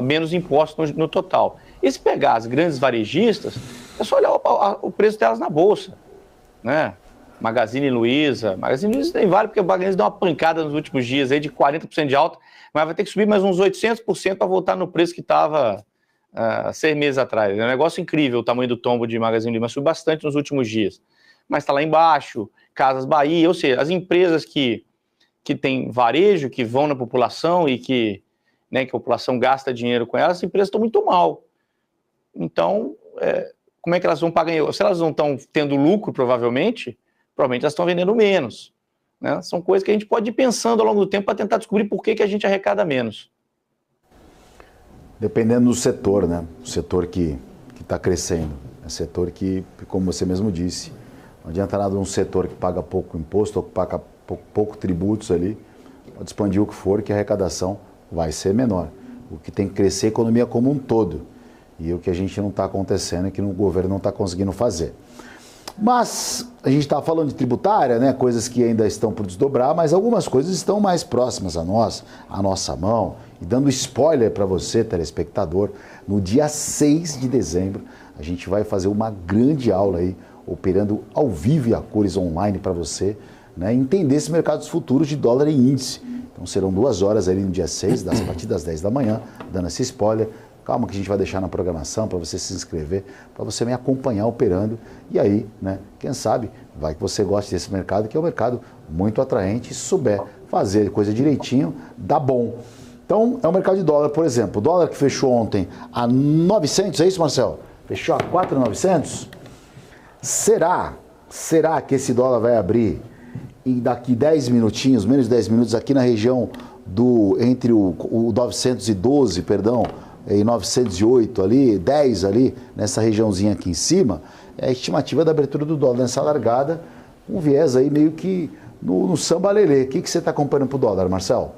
menos impostos no total. E se pegar as grandes varejistas, é só olhar o preço delas na bolsa, Magazine Luiza tem vale, porque o Magazine Luiza deu uma pancada nos últimos dias aí de 40% de alta, mas vai ter que subir mais uns 800% para voltar no preço que estava 6 meses atrás. É um negócio incrível o tamanho do tombo de Magazine Luiza, mas subiu bastante nos últimos dias. Mas está lá embaixo, Casas Bahia, ou seja, as empresas que têm varejo, que vão na população e que a população gasta dinheiro com elas, as empresas estão muito mal. Então, como é que elas vão pagar? Se elas não estão tendo lucro, provavelmente elas estão vendendo menos. São coisas que a gente pode ir pensando ao longo do tempo para tentar descobrir por que a gente arrecada menos. Dependendo do setor, O setor que está crescendo. É setor que, como você mesmo disse, não adianta nada um setor que paga pouco imposto ou que paga pouco tributos ali, pode expandir o que for, que a arrecadação vai ser menor. O que tem que crescer é a economia como um todo. E o que a gente não está acontecendo é que o governo não está conseguindo fazer. Mas a gente está falando de tributária, coisas que ainda estão por desdobrar, mas algumas coisas estão mais próximas a nós, à nossa mão. E dando spoiler para você, telespectador, no dia 6 de dezembro, a gente vai fazer uma grande aula aí, operando ao vivo e a cores online para você, entender esse mercado futuros de dólar e índice. Então serão 2 horas ali no dia 6, a partir das 10 da manhã, dando esse spoiler. Calma que a gente vai deixar na programação para você se inscrever, para você me acompanhar operando. E aí, quem sabe, vai que você goste desse mercado, que é um mercado muito atraente. E se souber fazer coisa direitinho, dá bom. Então, é o mercado de dólar, por exemplo. O dólar que fechou ontem a 900, é isso, Marcel? Fechou a 4.900? Será que esse dólar vai abrir e daqui 10 minutinhos, menos de 10 minutos, aqui na região entre o 912, e 908 ali, 10 ali, nessa regiãozinha aqui em cima, é a estimativa da abertura do dólar nessa largada, um viés aí meio que no samba lelê. O que você está acompanhando para o dólar, Marcel?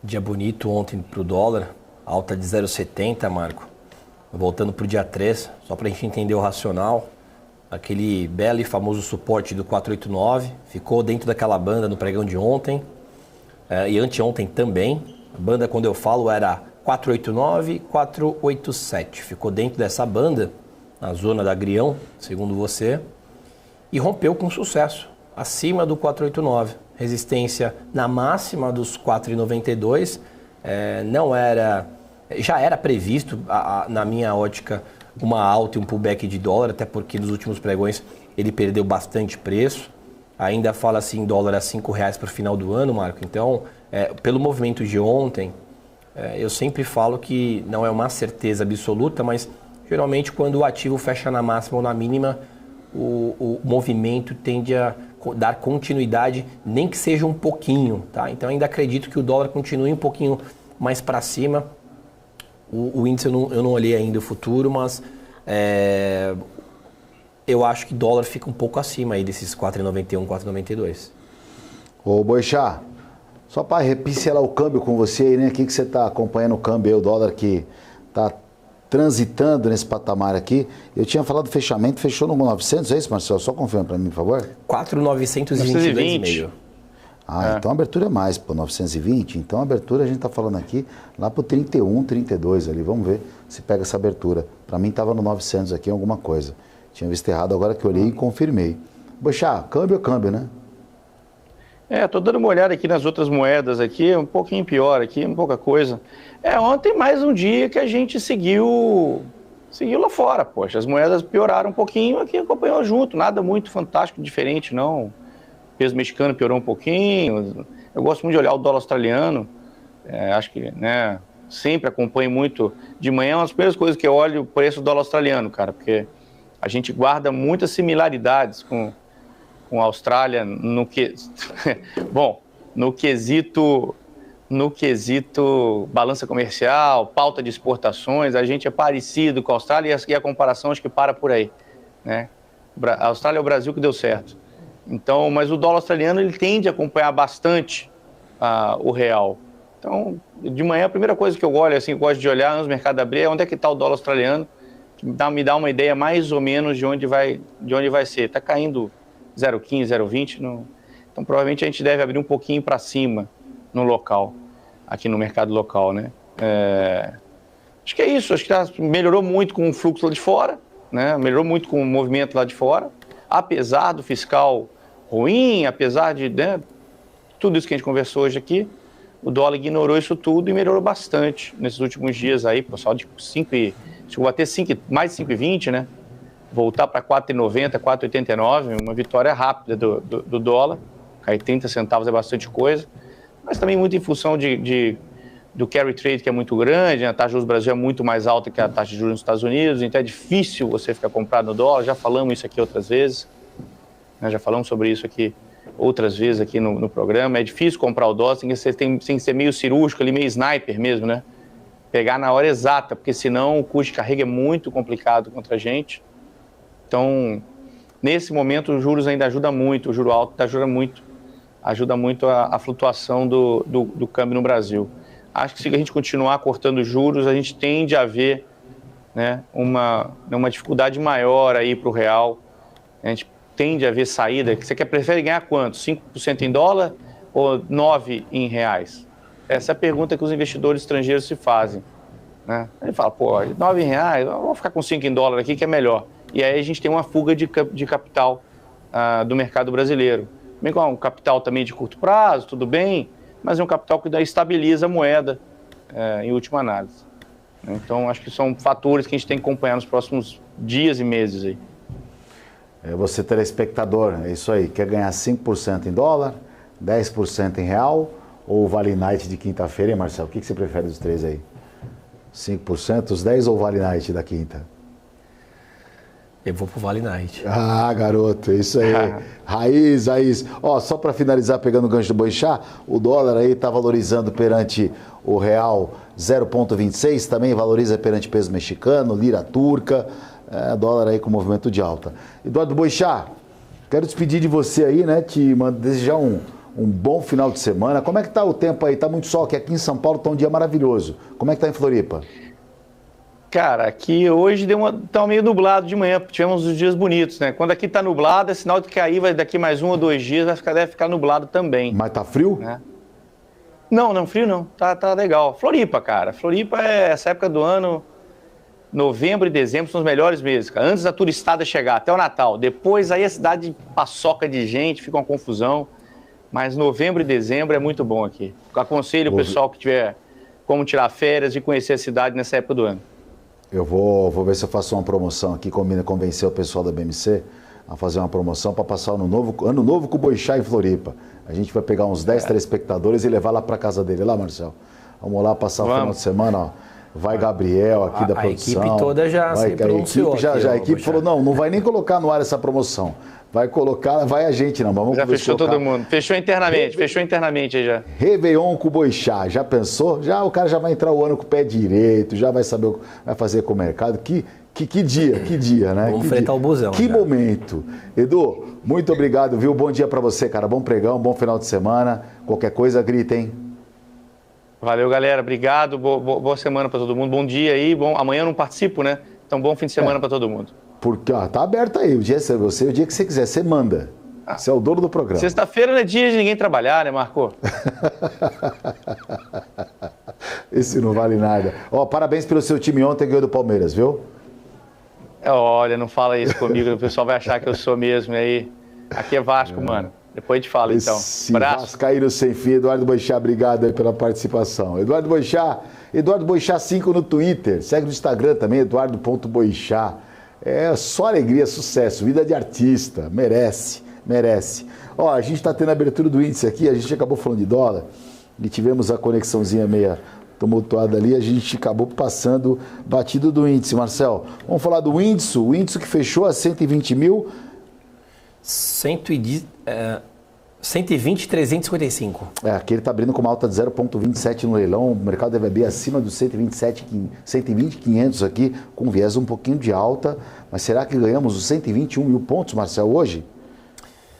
Dia bonito ontem para o dólar, alta de 0,70, Marco. Voltando para o dia 3, só para a gente entender o racional, aquele belo e famoso suporte do 489, ficou dentro daquela banda no pregão de ontem e anteontem também. A banda, quando eu falo, era 489 e 487. Ficou dentro dessa banda, na zona da Agrião, segundo você, e rompeu com sucesso, acima do 489. Resistência na máxima dos 4,92, já era previsto, na minha ótica, uma alta e um pullback de dólar, até porque nos últimos pregões ele perdeu bastante preço. Ainda fala-se em dólar a R$5 para o final do ano, Marco. Então, pelo movimento de ontem, eu sempre falo que não é uma certeza absoluta, mas geralmente quando o ativo fecha na máxima ou na mínima, o movimento tende a dar continuidade, nem que seja um pouquinho, tá? Então ainda acredito que o dólar continue um pouquinho mais para cima. O índice eu não olhei ainda o futuro, mas eu acho que o dólar fica um pouco acima aí desses 4,91, 4,92. Ô Boixá, só para pincelar o câmbio com você aí, né? O que você está acompanhando o câmbio aí, o dólar que está transitando nesse patamar aqui? Eu tinha falado do fechamento, fechou no 900, é isso, Marcelo? Só confirma para mim, por favor. 4,922,5. Então a abertura é mais, pô, 920. Então a abertura a gente está falando aqui lá pro 31, 32 ali. Vamos ver se pega essa abertura. Para mim estava no 900 aqui, alguma coisa. Tinha visto errado, agora que eu olhei e confirmei. Boixá, câmbio é câmbio, né? Tô dando uma olhada aqui nas outras moedas aqui, um pouquinho pior aqui, pouca coisa. Ontem mais um dia que a gente seguiu lá fora, poxa. As moedas pioraram um pouquinho, aqui acompanhou junto, nada muito fantástico, diferente, não. O peso mexicano piorou um pouquinho. Eu gosto muito de olhar o dólar australiano, acho que, né, sempre acompanho muito. De manhã, uma das primeiras coisas que eu olho o preço do dólar australiano, cara, porque a gente guarda muitas similaridades com a Austrália no quesito balança comercial, pauta de exportações. A gente é parecido com a Austrália e a comparação acho que para por aí, né? A Austrália é o Brasil que deu certo. Então, mas o dólar australiano ele tende a acompanhar bastante o real. Então, de manhã a primeira coisa que eu olho, assim, eu gosto de olhar nos mercados abrir, é onde é que está o dólar australiano, que me dá uma ideia mais ou menos de onde vai ser. Está caindo 0,15, 0,20, então provavelmente a gente deve abrir um pouquinho para cima no local, aqui no mercado local, né? Acho que é isso, acho que melhorou muito com o fluxo lá de fora, né? Melhorou muito com o movimento lá de fora, apesar do fiscal ruim, apesar de, né, tudo isso que a gente conversou hoje aqui, o dólar ignorou isso tudo e melhorou bastante nesses últimos dias aí, pessoal, de 5 e... chegou a ter mais de 5,20, né? Voltar para 4,90, 4,89, uma vitória rápida do dólar. Cair 30 centavos é bastante coisa, mas também muito em função do carry trade, que é muito grande, né? A taxa de juros do Brasil é muito mais alta que a taxa de juros nos Estados Unidos, então é difícil você ficar comprado no dólar. Já falamos isso aqui outras vezes, né? Já falamos sobre isso aqui outras vezes aqui no programa. É difícil comprar o dólar, tem que ser meio cirúrgico ali, meio sniper mesmo, né? Pegar na hora exata, porque senão o custo de carrega é muito complicado contra a gente. Então, nesse momento, os juros ainda ajudam muito, o juro alto ajuda muito a flutuação do câmbio no Brasil. Acho que se a gente continuar cortando juros, a gente tende a ver, né, uma dificuldade maior aí para o real. A gente tende a ver saída. Você prefere ganhar quanto? 5% em dólar ou 9% em reais? Essa é a pergunta que os investidores estrangeiros se fazem, né? Ele fala, pô, 9 em reais, vamos ficar com 5 em dólar aqui que é melhor. E aí a gente tem uma fuga de capital do mercado brasileiro. Bem com um capital também de curto prazo, tudo bem, mas é um capital que estabiliza a moeda em última análise. Então, acho que são fatores que a gente tem que acompanhar nos próximos dias e meses aí. Você, telespectador, é isso aí, quer ganhar 5% em dólar, 10% em real ou o Vale Night de quinta-feira, hein, Marcelo? O que você prefere dos três aí? 5%, os 10% ou o Vale Night da quinta? Eu vou pro Vale Night. Ah, garoto, isso aí. Raiz. Ó, só para finalizar, pegando o gancho do Boixá, o dólar aí está valorizando perante o real 0,26, também valoriza perante peso mexicano, lira turca, dólar aí com movimento de alta. Eduardo Boixá, quero despedir de você aí, né, te desejar um bom final de semana. Como é que tá o tempo aí? Tá muito sol, que aqui em São Paulo tá um dia maravilhoso. Como é que tá em Floripa? Cara, aqui hoje tá meio nublado de manhã, tivemos os dias bonitos, né? Quando aqui tá nublado, é sinal de que aí daqui mais 1 ou 2 dias deve ficar nublado também. Mas tá frio? Né? Não, frio não. Tá legal. Floripa, cara. Floripa é essa época do ano, novembro e dezembro são os melhores meses, cara. Antes da turistada chegar, até o Natal. Depois aí a cidade paçoca de gente, fica uma confusão. Mas novembro e dezembro é muito bom aqui. Aconselho o pessoal que tiver como tirar férias e conhecer a cidade nessa época do ano. Eu vou ver se eu faço uma promoção aqui, convencer o pessoal da BMC a fazer uma promoção para passar ano novo com o Boixá em Floripa. A gente vai pegar uns 10 telespectadores e levar lá para casa dele. Lá, Marcel. Vamos lá passar o final de semana, ó. Vai Gabriel aqui da produção. A equipe toda já se pronunciou. A equipe falou, não vai nem colocar no ar essa promoção. Vai colocar, vai a gente não. Vamos já fechou colocar. Todo mundo. Fechou internamente aí já. Réveillon com o Boixá, já pensou? Já o cara já vai entrar o ano com o pé direito, já vai saber o que vai fazer com o mercado. Que dia, né? Vamos enfrentar o busão. Que momento. Edu, muito obrigado, viu? Bom dia pra você, cara. Bom pregão, bom final de semana. Qualquer coisa, grita, hein? Valeu, galera. Obrigado. Boa semana pra todo mundo. Bom dia aí. Amanhã eu não participo, né? Então, bom fim de semana pra todo mundo. Porque, tá aberto aí, o dia que você quiser, você manda. Você é o dono do programa. Sexta-feira não é dia de ninguém trabalhar, né, Marco? Esse não vale nada. Ó, parabéns pelo seu time ontem, ganhou do Palmeiras, viu? Olha, não fala isso comigo, o pessoal vai achar que eu sou mesmo aí. Aqui é Vasco, mano. Depois a gente fala, então. Abraço. Vascaíno sem fim. Eduardo Boixá, obrigado aí pela participação. Eduardo Boixá 5 no Twitter. Segue no Instagram também, eduardo.boixá. É só alegria, sucesso, vida de artista, merece. Ó, a gente está tendo a abertura do índice aqui, a gente acabou falando de dólar e tivemos a conexãozinha meia tumultuada ali, a gente acabou passando batido do índice. Marcel, vamos falar do índice, o índice que fechou a 120 mil... 120.355. Aqui ele está abrindo com uma alta de 0,27 no leilão. O mercado deve abrir acima dos 120.500 aqui, com viés um pouquinho de alta. Mas será que ganhamos os 121 mil pontos, Marcel, hoje?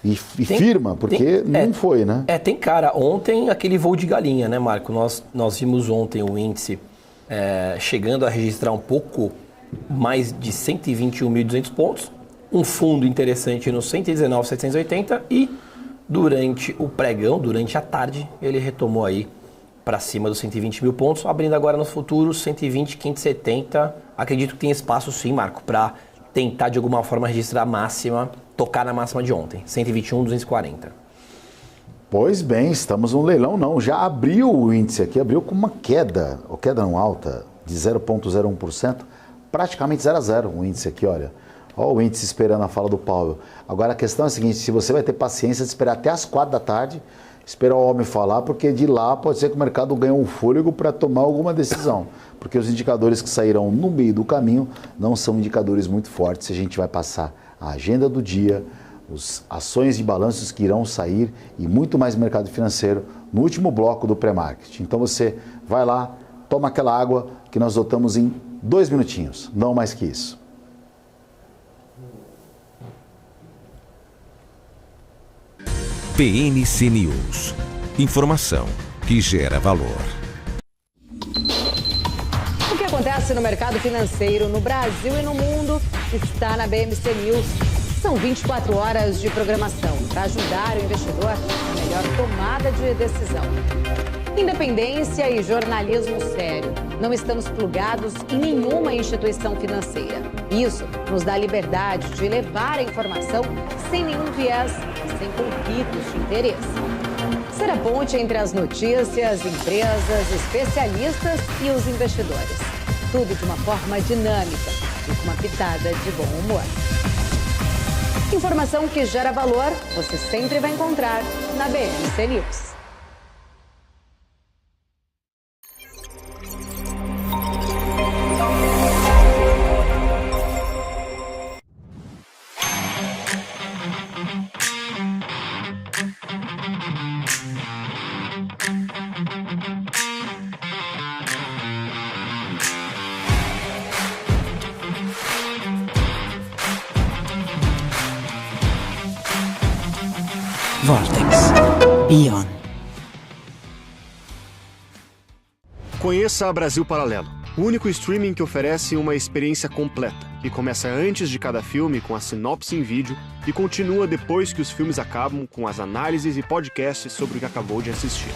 E firma, porque não foi, né? Tem cara. Ontem, aquele voo de galinha, né, Marco? Nós vimos ontem o índice chegando a registrar um pouco mais de 121.200 pontos. Um fundo interessante no 119.780 e... Durante o pregão, durante a tarde, ele retomou aí para cima dos 120 mil pontos, abrindo agora nos futuros 120.570. Acredito que tem espaço sim, Marco, para tentar de alguma forma registrar a máxima, tocar na máxima de ontem, 121.240. Pois bem, estamos no leilão não, já abriu o índice aqui, abriu com uma queda não alta, de 0,01%, praticamente 0 a 0 o índice aqui, olha. Olha o índice esperando a fala do Powell. Agora a questão é a seguinte, se você vai ter paciência de esperar até as 4 da tarde, esperar o homem falar, porque de lá pode ser que o mercado ganhe um fôlego para tomar alguma decisão. Porque os indicadores que saíram no meio do caminho não são indicadores muito fortes. A gente vai passar a agenda do dia, as ações e balanços que irão sair e muito mais mercado financeiro no último bloco do pré-market. Então você vai lá, toma aquela água que nós dotamos em 2 minutinhos, não mais que isso. BMC News. Informação que gera valor. O que acontece no mercado financeiro no Brasil e no mundo está na BMC News. São 24 horas de programação para ajudar o investidor na melhor tomada de decisão. Independência e jornalismo sério. Não estamos plugados em nenhuma instituição financeira. Isso nos dá liberdade de levar a informação sem nenhum viés e sem conflitos de interesse. Ser a ponte entre as notícias, empresas, especialistas e os investidores. Tudo de uma forma dinâmica e com uma pitada de bom humor. Informação que gera valor, você sempre vai encontrar na BMC News. Vortex. Ion. Conheça a Brasil Paralelo, O único streaming que oferece uma experiência completa, que começa antes de cada filme com a sinopse em vídeo e continua depois que os filmes acabam com as análises e podcasts sobre o que acabou de assistir.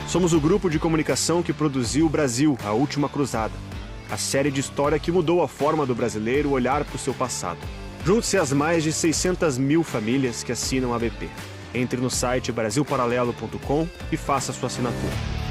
Somos o grupo de comunicação que produziu o Brasil, A Última Cruzada, a série de história que mudou a forma do brasileiro olhar para o seu passado. Junte-se às mais de 600 mil famílias que assinam a BP. Entre no site brasilparalelo.com e faça sua assinatura.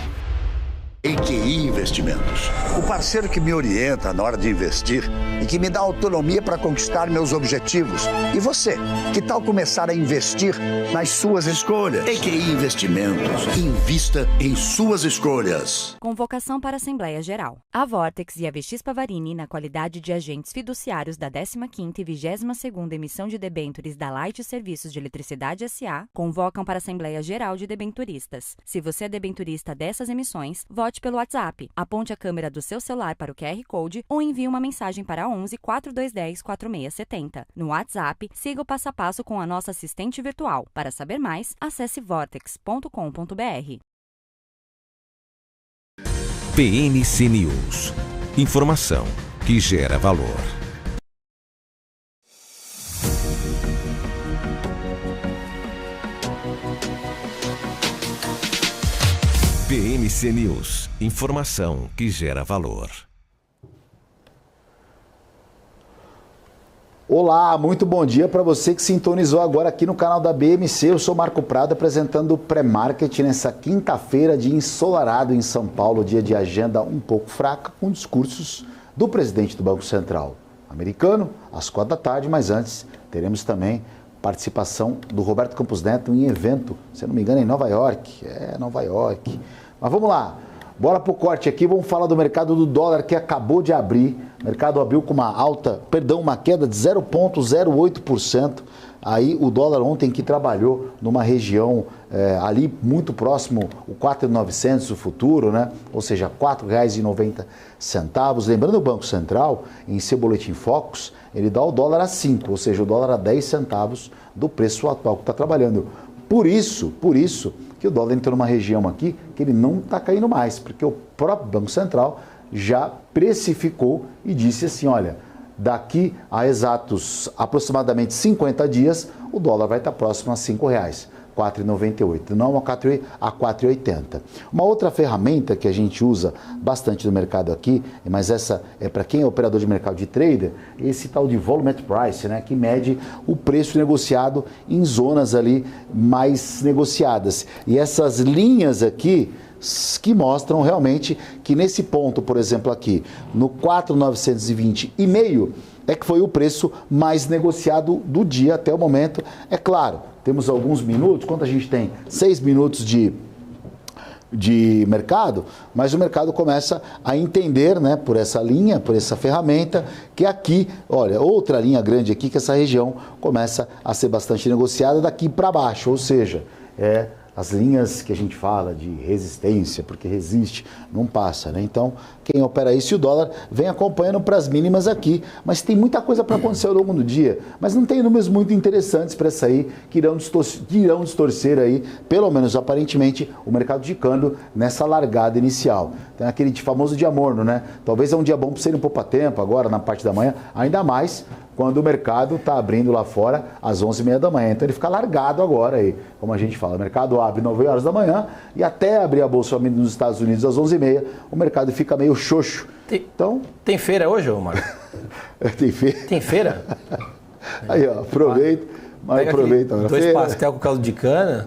EQI Investimentos. O parceiro que me orienta na hora de investir e que me dá autonomia para conquistar meus objetivos. E você, que tal começar a investir nas suas escolhas? EQI Investimentos. Invista em suas escolhas. Convocação para a Assembleia Geral. A Vortex e a VX Pavarini, na qualidade de agentes fiduciários da 15ª e 22ª emissão de debêntures da Light Serviços de Eletricidade S.A., convocam para a Assembleia Geral de Debenturistas. Se você é debenturista dessas emissões, vote pelo WhatsApp, aponte a câmera do seu celular para o QR Code ou envie uma mensagem para 11 4210 4670. No WhatsApp, siga o passo a passo com a nossa assistente virtual. Para saber mais, acesse vortex.com.br. PNC News. Informação que gera valor. PNC News. Informação que gera valor. Olá, muito bom dia para você que sintonizou agora aqui no canal da BMC. Eu sou Marco Prado, apresentando o pré-market nessa quinta-feira de ensolarado em São Paulo, dia de agenda um pouco fraca, com discursos do presidente do Banco Central americano, às 4 da tarde, mas antes teremos também participação do Roberto Campos Neto em evento, se não me engano, em Nova York. Nova York. Mas vamos lá, bora pro corte aqui, vamos falar do mercado do dólar que acabou de abrir. O mercado abriu com uma queda de 0,08%. Aí o dólar ontem que trabalhou numa região ali muito próximo, o 4,900 o futuro, né? Ou seja, R$ 4,90. Lembrando o Banco Central, em seu boletim Focus, ele dá o dólar a 5, ou seja, o dólar a 10 centavos do preço atual que está trabalhando. Por isso que o dólar entrou numa região aqui que ele não está caindo mais, porque o próprio Banco Central já precificou e disse assim, olha, daqui a exatos aproximadamente 50 dias, o dólar vai estar próximo a R$ 5,00, 4,98, não a 4,80. Uma outra ferramenta que a gente usa bastante no mercado aqui, mas essa é para quem é operador de mercado de trader, esse tal de volumetric price, né, que mede o preço negociado em zonas ali mais negociadas. E essas linhas aqui que mostram realmente que nesse ponto, por exemplo aqui, no 4,920,5 é que foi o preço mais negociado do dia até o momento. É claro, temos alguns minutos, quanto a gente tem? 6 minutos de mercado, mas o mercado começa a entender, né, por essa linha, por essa ferramenta, que aqui, olha, outra linha grande aqui, que essa região começa a ser bastante negociada daqui para baixo, ou seja, as linhas que a gente fala de resistência, porque resiste, não passa, né? Então, quem opera isso, e o dólar vem acompanhando para as mínimas aqui, mas tem muita coisa para acontecer ao longo do dia, mas não tem números muito interessantes para sair, que irão distorcer aí, pelo menos aparentemente, o mercado de câmbio nessa largada inicial. Tem aquele famoso dia morno, né? Talvez é um dia bom para você ir no poupa-tempo agora, na parte da manhã, ainda mais quando o mercado está abrindo lá fora às 11h30 da manhã. Então ele fica largado agora aí, como a gente fala. O mercado abre 9 horas da manhã e até abrir a bolsa nos Estados Unidos às 11h30, o mercado fica meio xoxo. Tem feira hoje, Marco? Tem feira? Tem feira? Aí, ó, aproveita. Mas aproveita. Dois pastel com caldo de cana.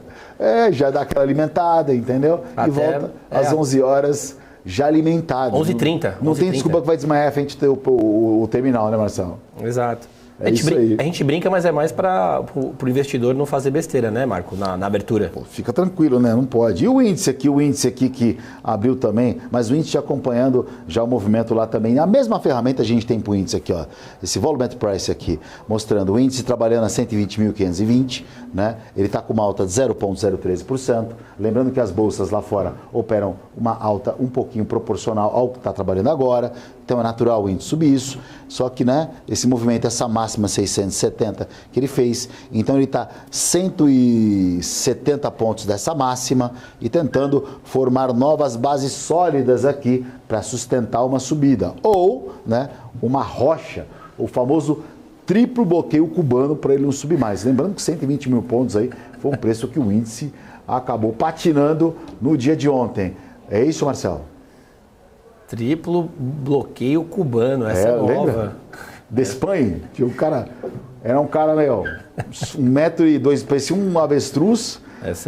Já dá aquela alimentada, entendeu? E volta às 11 horas já alimentado. 11h30. Não tem desculpa que vai desmaiar à frente do o terminal, né, Marcelo? Exato. É isso aí. A gente brinca, mas é mais para o investidor não fazer besteira, né, Marco, na abertura. Fica tranquilo, né? Não pode. E o índice aqui que abriu também, mas o índice acompanhando já o movimento lá também. A mesma ferramenta a gente tem para o índice aqui, ó. Esse volumetric price aqui, mostrando o índice trabalhando a 120.520, né? Ele está com uma alta de 0,013%. Lembrando que as bolsas lá fora operam uma alta um pouquinho proporcional ao que está trabalhando agora. então é natural o índice subir isso, só que, né, esse movimento, essa máxima 670 que ele fez, então ele está 170 pontos dessa máxima e tentando formar novas bases sólidas aqui para sustentar uma subida, ou, né, uma rocha, o famoso triplo bloqueio cubano para ele não subir mais. Lembrando que 120 mil pontos aí foi um preço que o índice acabou patinando no dia de ontem. É isso, Marcelo? Triplo bloqueio cubano, essa é nova. Lembra? De Espanha, tinha um cara, era um cara, meu, 1,2 m, parecia um avestruz.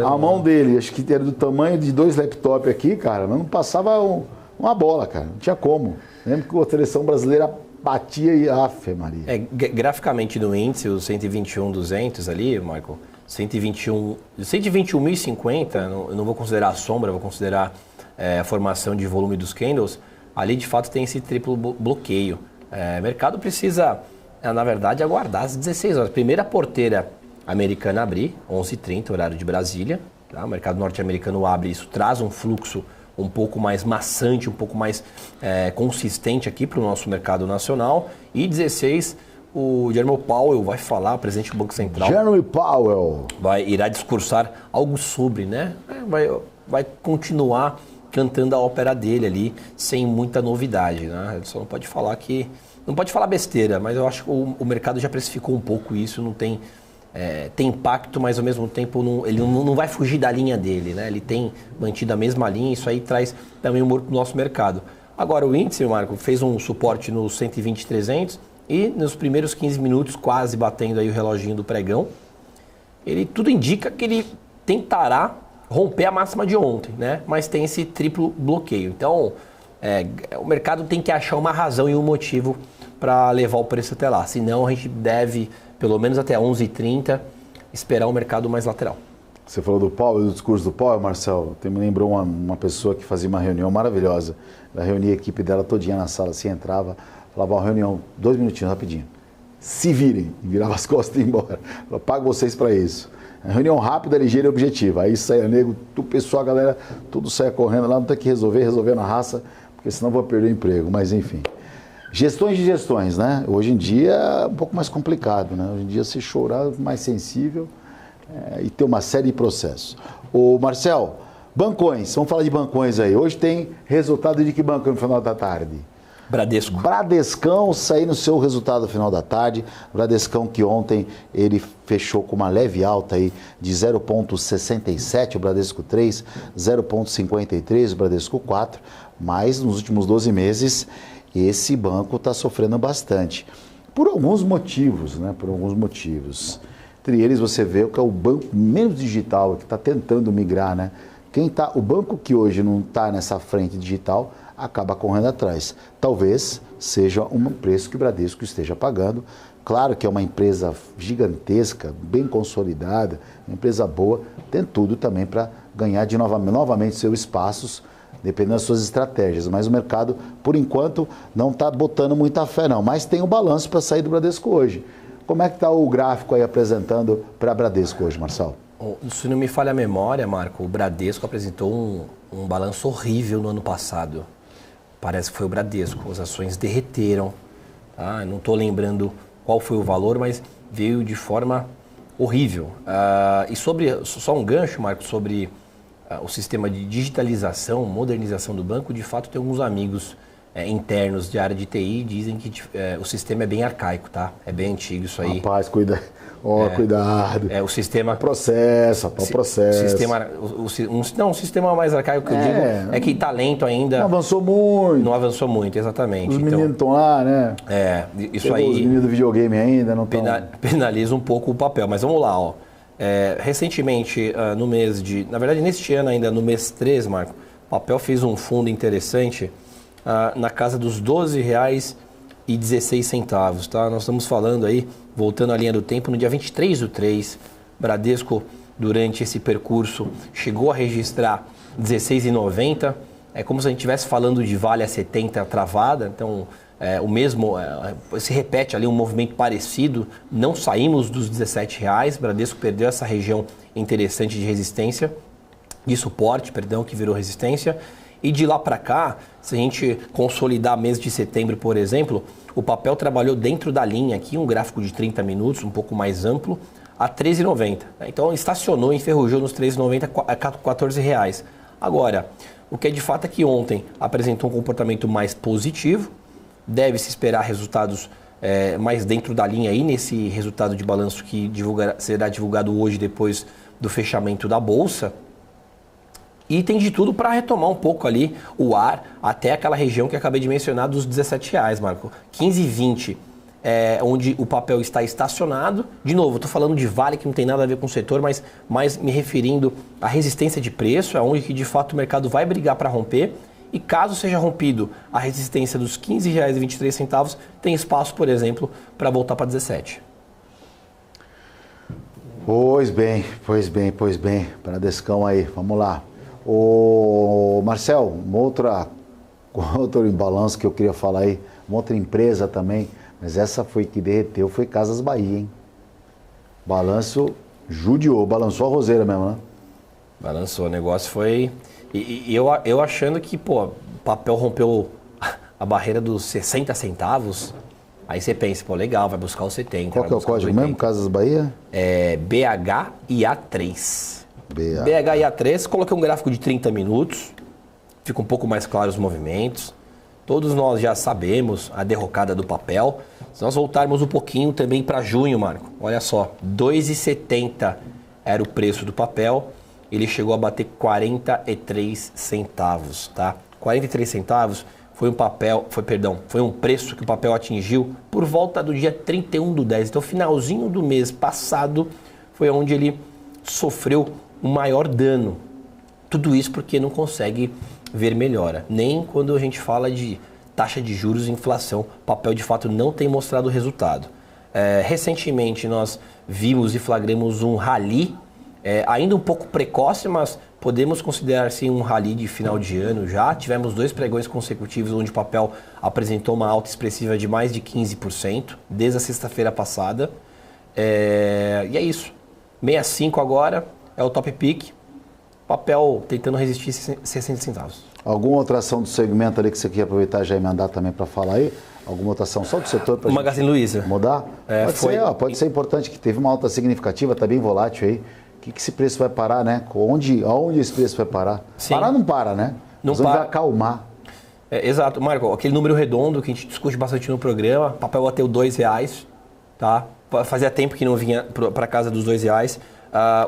A mão dele, acho que era do tamanho de 2 laptops aqui, cara, mas não passava uma bola, cara, não tinha como. Lembro que a seleção brasileira batia e Ave Maria. Graficamente no índice, o 121.200 ali, Michael, 121.050, eu não vou considerar a sombra, vou considerar a formação de volume dos candles, ali de fato tem esse triplo bloqueio. O mercado precisa, na verdade, aguardar às 16 horas. Primeira porteira americana abrir, 11h30, horário de Brasília. Tá? O mercado norte-americano abre, isso traz um fluxo um pouco mais maçante, um pouco mais consistente aqui para o nosso mercado nacional. E 16, o Jerome Powell vai falar, o presidente do Banco Central. Jerome Powell. Irá discursar algo sobre, né? Vai continuar cantando a ópera dele ali, sem muita novidade, né? Ele só não pode falar não pode falar besteira, mas eu acho que o mercado já precificou um pouco isso, não tem... tem impacto, mas ao mesmo tempo ele não vai fugir da linha dele, né? Ele tem mantido a mesma linha, isso aí traz também humor para o nosso mercado. Agora o índice, Marco, fez um suporte no 120.300 e nos primeiros 15 minutos, quase batendo aí o reloginho do pregão, tudo indica que ele tentará romper a máxima de ontem, né? Mas tem esse triplo bloqueio. Então, o mercado tem que achar uma razão e um motivo para levar o preço até lá. Senão a gente deve, pelo menos até 11h30, esperar um mercado mais lateral. Você falou do Powell, do discurso do Powell, Marcelo. Me lembrou uma pessoa que fazia uma reunião maravilhosa. Ela reunia a equipe dela todinha na sala, assim, entrava, falava uma reunião, 2 minutinhos, rapidinho. Se virem, e virava as costas e ia embora. Falava, pago vocês para isso. Reunião rápida, ligeira e objetiva. Aí saia nego, o pessoal, a galera, tudo saia correndo lá, não tem que resolver na raça, porque senão vou perder o emprego. Mas enfim. Gestões de gestões, né? Hoje em dia é um pouco mais complicado, né? Hoje em dia se chorar é mais sensível e ter uma série de processos. Ô Marcel, bancões, vamos falar de bancões aí. Hoje tem resultado de que banco no final da tarde? Bradesco. Bradescão saindo o seu resultado no final da tarde. Bradescão que ontem ele fechou com uma leve alta aí de 0,67, o Bradesco 3, 0,53, o Bradesco 4, mas nos últimos 12 meses esse banco está sofrendo bastante. Por alguns motivos, né? Por alguns motivos. Entre eles você vê que é o banco menos digital, que está tentando migrar, né? O banco que hoje não está nessa frente digital acaba correndo atrás. Talvez seja um preço que o Bradesco esteja pagando. Claro que é uma empresa gigantesca, bem consolidada, uma empresa boa, tem tudo também para ganhar novamente seus espaços, dependendo das suas estratégias. Mas o mercado, por enquanto, não está botando muita fé não, mas tem o balanço para sair do Bradesco hoje. Como é que está o gráfico aí apresentando para Bradesco hoje, Marcelo? Se não me falha a memória, Marco, o Bradesco apresentou um balanço horrível no ano passado. Parece que foi o Bradesco, as ações derreteram. Tá? Eu não estou lembrando qual foi o valor, mas veio de forma horrível. E só um gancho, Marco, sobre o sistema de digitalização, modernização do banco, de fato tem alguns amigos internos de área de TI dizem que o sistema é bem arcaico, tá? É bem antigo isso aí. Rapaz, cuidado. O sistema... Processo. Um sistema mais arcaico que eu digo é que está lento ainda. Não avançou muito. Não avançou muito, exatamente. Os meninos estão lá, né? Isso aí... Os meninos do videogame ainda não estão... Penaliza um pouco o papel, mas vamos lá, ó. Recentemente, no mês de... Na verdade, neste ano ainda, no mês 3, Marco, o papel fez um fundo interessante na casa dos R$12,16, tá? Nós estamos falando aí, voltando à linha do tempo, no dia 23/3, Bradesco, durante esse percurso, chegou a registrar R$16,90. É como se a gente estivesse falando de Vale a 70 travada, então o mesmo, se repete ali um movimento parecido, não saímos dos R$17, Bradesco perdeu essa região interessante de resistência, de suporte, que virou resistência, E de lá para cá, se a gente consolidar mês de setembro, por exemplo, o papel trabalhou dentro da linha aqui, um gráfico de 30 minutos, um pouco mais amplo, a R$ 13,90. Então estacionou, enferrujou nos R$ 13,90 a R$ 14. Agora, o que é de fato é que ontem apresentou um comportamento mais positivo, deve-se esperar resultados mais dentro da linha aí, nesse resultado de balanço que será divulgado hoje depois do fechamento da Bolsa. E tem de tudo para retomar um pouco ali o ar até aquela região que eu acabei de mencionar dos R$ 17, Marco. 15,20 onde o papel está estacionado. De novo, estou falando de Vale, que não tem nada a ver com o setor, mas mais me referindo à resistência de preço, é onde que de fato o mercado vai brigar para romper. E caso seja rompido a resistência dos R$ 15,23, tem espaço, por exemplo, para voltar para 17. Pois bem. Bradescão aí, vamos lá. Ô Marcel, outro balanço que eu queria falar aí, uma outra empresa também, mas essa foi que derreteu, foi Casas Bahia, hein? Balanço judiou, balançou a roseira mesmo, né? Balançou, o negócio foi... E eu achando que, o papel rompeu a barreira dos 60 centavos, aí você pensa, legal, vai buscar os 70. Qual que é o código mesmo, Casas Bahia? É BHIA3. BHIA3, coloquei um gráfico de 30 minutos, fica um pouco mais claro os movimentos. Todos nós já sabemos a derrocada do papel. Se nós voltarmos um pouquinho também para junho, Marco, olha só, R$ 2,70 era o preço do papel, ele chegou a bater 43 centavos, tá? 43 centavos foi um preço que o papel atingiu por volta do dia 31/10. Então, finalzinho do mês passado foi onde ele sofreu o maior dano. Tudo isso porque não consegue ver melhora. Nem quando a gente fala de taxa de juros e inflação, o papel de fato não tem mostrado resultado. Recentemente nós vimos e flagramos um rally, ainda um pouco precoce, mas podemos considerar sim um rally de final de ano já. Tivemos 2 pregões consecutivos onde o papel apresentou uma alta expressiva de mais de 15%, desde a sexta-feira passada. E é isso. 65 agora é o top pick. Papel tentando resistir 60 centavos. Alguma outra ação do segmento ali que você queria aproveitar e já emendar também para falar aí? Alguma outra ação só do setor para Magazine Luiza mudar? Pode ser importante, que teve uma alta significativa, está bem volátil aí. O que esse preço vai parar, né? Aonde esse preço vai parar? Sim. Parar não para, né? Não para. Vai acalmar. Exato. Marco, aquele número redondo que a gente discute bastante no programa, papel bateu R$2, tá? Fazia tempo que não vinha para casa dos R$2.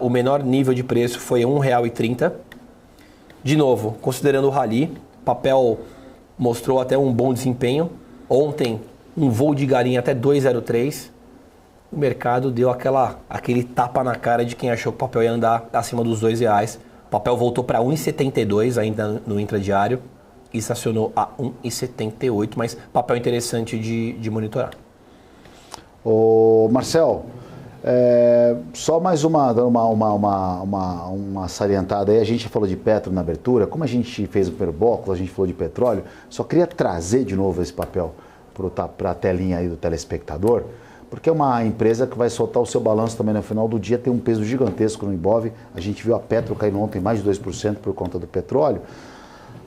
O menor nível de preço foi R$1,30. De novo, considerando o rally, papel mostrou até um bom desempenho. Ontem, um voo de galinha até 2,03. O mercado deu aquele tapa na cara de quem achou que o papel ia andar acima dos R$2. O papel voltou para 1,72 ainda no intradiário e estacionou a 1,78, mas papel interessante de monitorar. Ô Marcel, só mais uma salientada aí. A gente falou de petro na abertura, como a gente fez o primeiro bloco, a gente falou de petróleo, só queria trazer de novo esse papel para a telinha aí do telespectador, porque é uma empresa que vai soltar o seu balanço também no final do dia, tem um peso gigantesco no Ibov. A gente viu a Petro caindo ontem mais de 2% por conta do petróleo,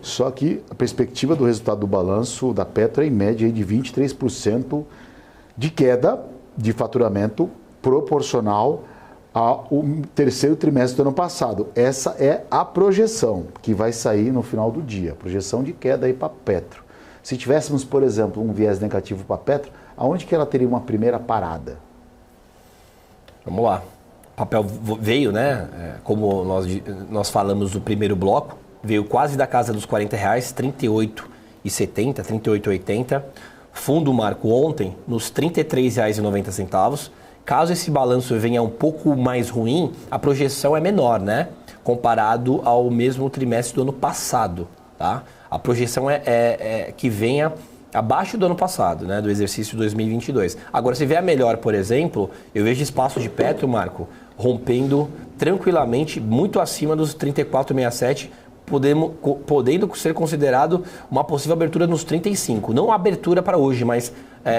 só que a perspectiva do resultado do balanço da Petro é em média aí de 23% de queda de faturamento proporcional ao terceiro trimestre do ano passado. Essa é a projeção que vai sair no final do dia, projeção de queda aí para a Petro. Se tivéssemos, por exemplo, um viés negativo para a Petro, aonde que ela teria uma primeira parada? Vamos lá. O papel veio, né? Como nós falamos no primeiro bloco, veio quase da casa dos R$40, R$38,70, R$38,80. Fundo Marco ontem nos R$ 33,90. Caso esse balanço venha um pouco mais ruim, a projeção é menor, né? Comparado ao mesmo trimestre do ano passado, tá? A projeção é que venha abaixo do ano passado, né? Do exercício 2022. Agora, se vier melhor, por exemplo, eu vejo espaço de Petro, Marco, rompendo tranquilamente muito acima dos 34,67, podendo ser considerado uma possível abertura nos 35. Não abertura para hoje, mas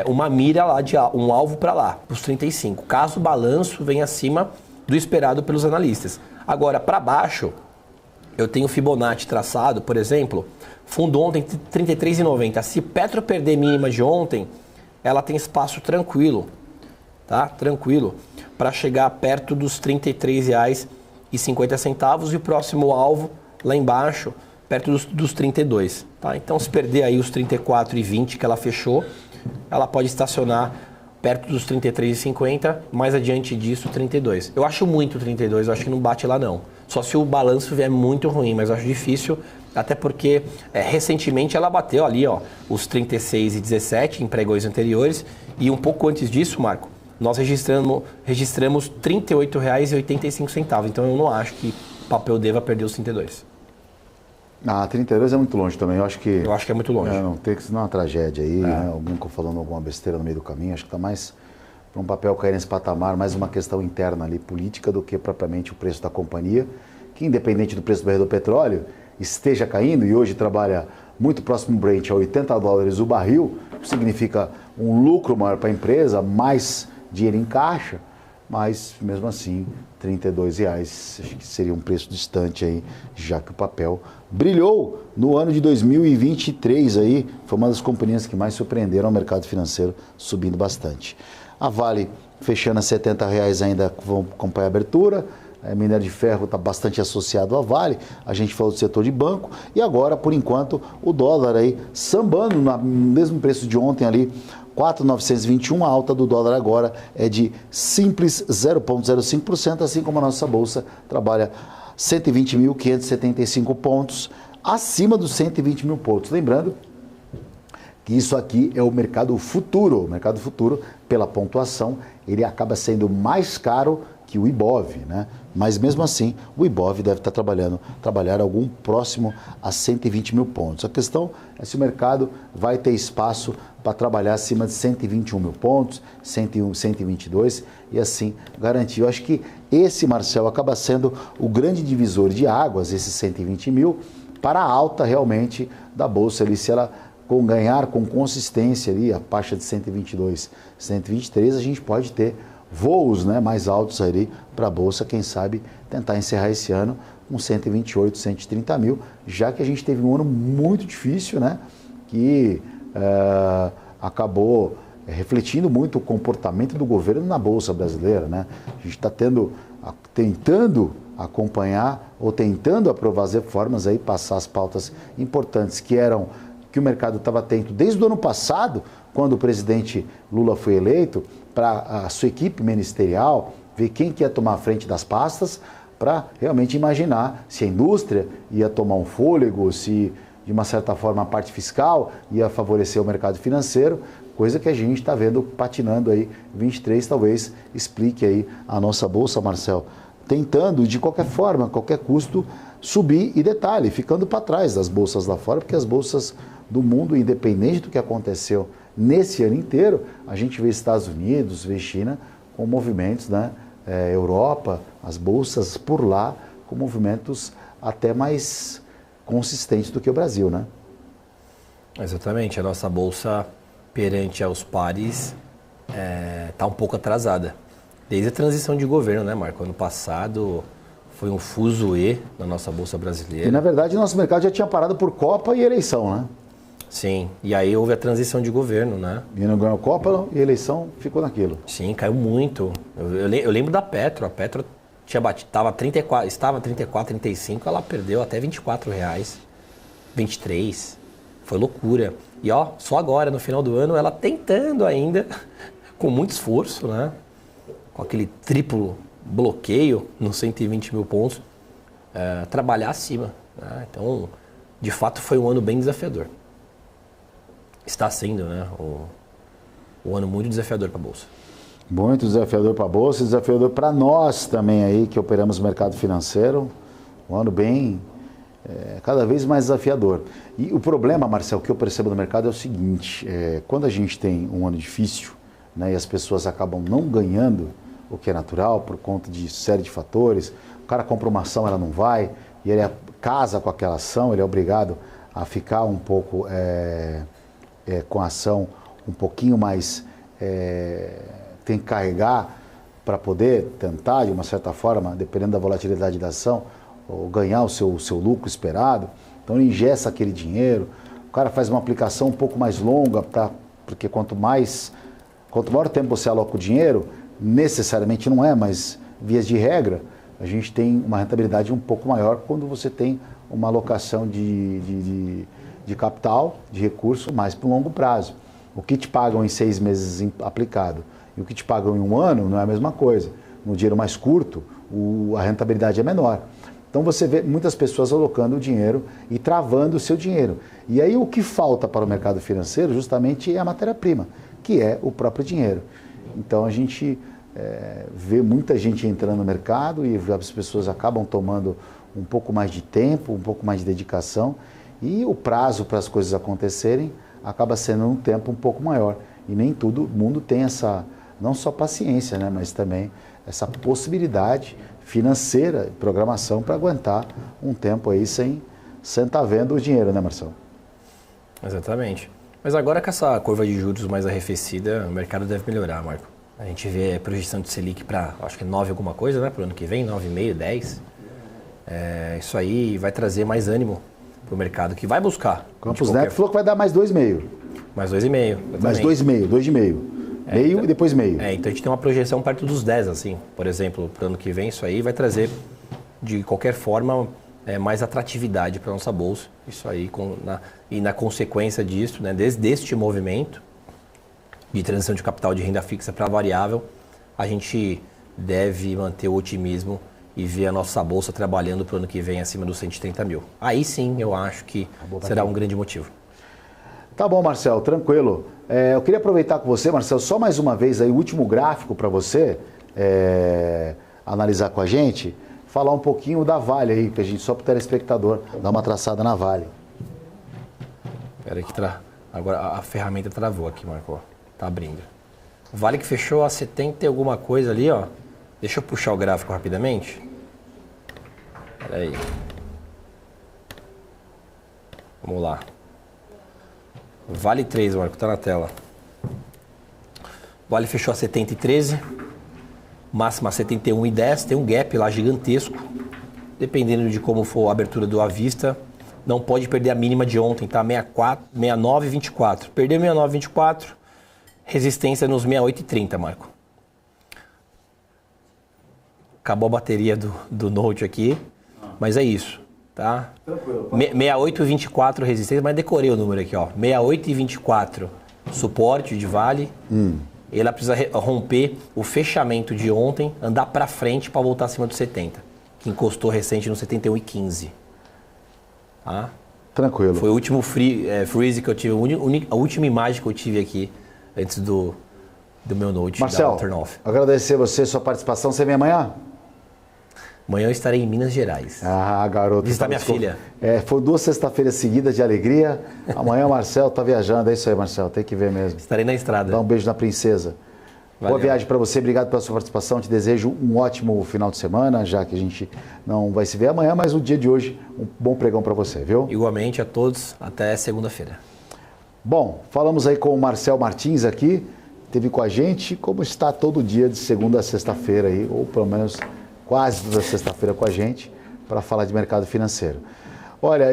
uma mira lá, um alvo para lá, os 35. Caso o balanço venha acima do esperado pelos analistas. Agora, para baixo, eu tenho Fibonacci traçado, por exemplo, fundo ontem 33,90. Se Petro perder mínima de ontem, ela tem espaço tranquilo, tá? Tranquilo, para chegar perto dos R$ 33,50 e o próximo alvo lá embaixo, perto dos 32, tá? Então, se perder aí os 34,20 que ela fechou, ela pode estacionar perto dos 33,50, mais adiante disso 32. Eu acho muito 32, eu acho que não bate lá não. Só se o balanço vier muito ruim, mas eu acho difícil, até porque recentemente ela bateu ali, ó, os 36,17 em pregões anteriores, e um pouco antes disso, Marco, nós registramos R$ 38,85. Então eu não acho que papel deva perder os 32. 32 é muito longe também, eu acho que é muito longe. Não tem que ser uma tragédia aí, né? Alguém falando alguma besteira no meio do caminho, acho que está mais para um papel cair nesse patamar, mais uma questão interna ali, política, do que propriamente o preço da companhia, que independente do preço do barril do petróleo, esteja caindo e hoje trabalha muito próximo do Brent a $80 o barril, significa um lucro maior para a empresa, mais dinheiro em caixa, mas mesmo assim, R$ 32,00, acho que seria um preço distante aí, já que o papel brilhou no ano de 2023 aí, foi uma das companhias que mais surpreenderam o mercado financeiro, subindo bastante. A Vale fechando a R$ 70,00 ainda, vão acompanhar a abertura. A minério de ferro está bastante associado à Vale, a gente falou do setor de banco, e agora, por enquanto, o dólar aí sambando no mesmo preço de ontem ali, 4,921, a alta do dólar agora é de simples 0,05%, assim como a nossa bolsa trabalha 120.575 pontos, acima dos 120 mil pontos. Lembrando que isso aqui é o mercado futuro. O mercado futuro, pela pontuação, ele acaba sendo mais caro que o Ibov, né? Mas mesmo assim, o Ibov deve estar trabalhar algum próximo a 120 mil pontos. A questão é se o mercado vai ter espaço para trabalhar acima de 121 mil pontos, 101, 122 e assim garantir. Eu acho que esse, Marcel, acaba sendo o grande divisor de águas, esses 120 mil, para a alta realmente da Bolsa ali, se ela ganhar com consistência ali, a faixa de 122, 123, a gente pode ter voos, né, mais altos ali para a Bolsa, quem sabe tentar encerrar esse ano com 128, 130 mil, já que a gente teve um ano muito difícil, né, que acabou refletindo muito o comportamento do governo na Bolsa brasileira, né? A gente está tentando acompanhar ou tentando aprovar as reformas aí, passar as pautas importantes que o mercado estava atento desde o ano passado, quando o presidente Lula foi eleito, para a sua equipe ministerial, ver quem que ia tomar a frente das pastas, para realmente imaginar se a indústria ia tomar um fôlego, se de uma certa forma a parte fiscal ia favorecer o mercado financeiro, coisa que a gente está vendo patinando aí. 23 talvez explique aí a nossa Bolsa, Marcel, tentando de qualquer forma, a qualquer custo, subir e detalhe, ficando para trás das bolsas lá fora, porque as bolsas do mundo, independente do que aconteceu nesse ano inteiro, a gente vê Estados Unidos, vê China com movimentos, né? Europa, as bolsas por lá com movimentos até mais consistentes do que o Brasil, né? Exatamente, a nossa bolsa perante aos pares está um pouco atrasada. Desde a transição de governo, né, Marco? Ano passado foi um fuzuê na nossa bolsa brasileira. E na verdade nosso mercado já tinha parado por Copa e eleição, né? Sim, e aí houve a transição de governo, né? E não ganhou Copa e eleição ficou naquilo. Sim, caiu muito. Eu lembro da Petro, a Petro estava 34, 35, ela perdeu até R$24, 23, foi loucura. E ó, só agora, no final do ano, ela tentando ainda, com muito esforço, né? Com aquele triplo bloqueio nos 120 mil pontos, trabalhar acima, né? Então, de fato, foi um ano bem desafiador. Está sendo, né? Um ano muito desafiador para a Bolsa. Muito desafiador para a Bolsa, desafiador para nós também aí, que operamos no mercado financeiro. Um ano bem, cada vez mais desafiador. E o problema, Marcel, que eu percebo no mercado é o seguinte, quando a gente tem um ano difícil, né, e as pessoas acabam não ganhando, o que é natural, por conta de série de fatores, o cara compra uma ação, ela não vai, e ele casa com aquela ação, ele é obrigado a ficar um pouco com a ação um pouquinho mais, tem que carregar para poder tentar, de uma certa forma, dependendo da volatilidade da ação, ou ganhar o seu lucro esperado, então ele ingessa aquele dinheiro, o cara faz uma aplicação um pouco mais longa, porque quanto maior tempo você aloca o dinheiro, necessariamente não é, mas vias de regra, a gente tem uma rentabilidade um pouco maior quando você tem uma alocação de capital, de recurso, mais para um longo prazo. O que te pagam em 6 meses aplicado e o que te pagam em 1 ano não é a mesma coisa. No dinheiro mais curto, a rentabilidade é menor. Então você vê muitas pessoas alocando o dinheiro e travando o seu dinheiro. E aí o que falta para o mercado financeiro justamente é a matéria-prima, que é o próprio dinheiro. Então a gente vê muita gente entrando no mercado e as pessoas acabam tomando um pouco mais de tempo, um pouco mais de dedicação, e o prazo para as coisas acontecerem acaba sendo um tempo um pouco maior. E nem todo mundo tem essa, não só paciência, né, mas também essa possibilidade financeira, programação para aguentar um tempo aí sem estar vendo o dinheiro, né, Marcelo? Exatamente. Mas agora com essa curva de juros mais arrefecida, o mercado deve melhorar, Marco. A gente vê a projeção de Selic para, acho que 9 alguma coisa, né, para o ano que vem, 9,5, 10. Isso aí vai trazer mais ânimo para o mercado, que vai buscar. Campos Neto falou que vai dar mais 2,5. Mais 2,5. Mais 2,5, 2,5. Meio então, e depois meio. Então a gente tem uma projeção perto dos 10, assim. Por exemplo, para o ano que vem, isso aí vai trazer, de qualquer forma, mais atratividade para a nossa bolsa. Isso aí, na consequência disso, né, deste movimento de transição de capital de renda fixa para variável, a gente deve manter o otimismo e ver a nossa bolsa trabalhando para o ano que vem acima dos 130 mil. Aí sim, eu acho que será um grande motivo. Tá bom, Marcelo, tranquilo. Eu queria aproveitar com você, Marcelo, só mais uma vez aí o último gráfico para você analisar com a gente, falar um pouquinho da Vale aí, que a gente, só para o telespectador, dar uma traçada na Vale. Espera aí que agora a ferramenta travou aqui, Marco. Tá abrindo. Vale que fechou a 70 e alguma coisa ali, ó. Deixa eu puxar o gráfico rapidamente. Espera aí. Vamos lá. Vale 3, Marco, tá na tela. Vale fechou a 70,13. Máxima 71,10. Tem um gap lá gigantesco. Dependendo de como for a abertura do à vista, não pode perder a mínima de ontem, tá? 69,24. Perdeu 69,24. Resistência nos 68,30, Marco. Acabou a bateria do Note aqui, mas é isso, tá? Tranquilo. 68,24 resistência, mas decorei o número aqui, ó. 68,24 suporte de Vale. Ela precisa romper o fechamento de ontem, andar para frente para voltar acima dos 70, que encostou recente no 71,15. Tá? Tranquilo. Foi o último freeze que eu tive, a última imagem que eu tive aqui antes do meu Note. Marcelo, agradecer você, sua participação. Você vem amanhã? Amanhã eu estarei em Minas Gerais. Ah, garoto. Visitar minha filha. Foi 2 sexta-feiras seguidas de alegria. Amanhã o Marcelo tá viajando. É isso aí, Marcelo. Tem que ver mesmo. Estarei na estrada. Dá um beijo na princesa. Valeu. Boa viagem para você. Obrigado pela sua participação. Te desejo um ótimo final de semana, já que a gente não vai se ver amanhã, mas o dia de hoje, um bom pregão para você, viu? Igualmente a todos. Até segunda-feira. Bom, falamos aí com o Marcel Martins aqui. Esteve com a gente, como está todo dia de segunda a sexta-feira aí, ou pelo menos quase toda sexta-feira com a gente, para falar de mercado financeiro. Olha,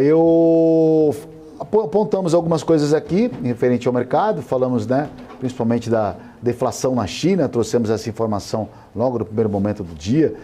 apontamos algumas coisas aqui referente ao mercado, falamos, né, principalmente da deflação na China, trouxemos essa informação logo no primeiro momento do dia.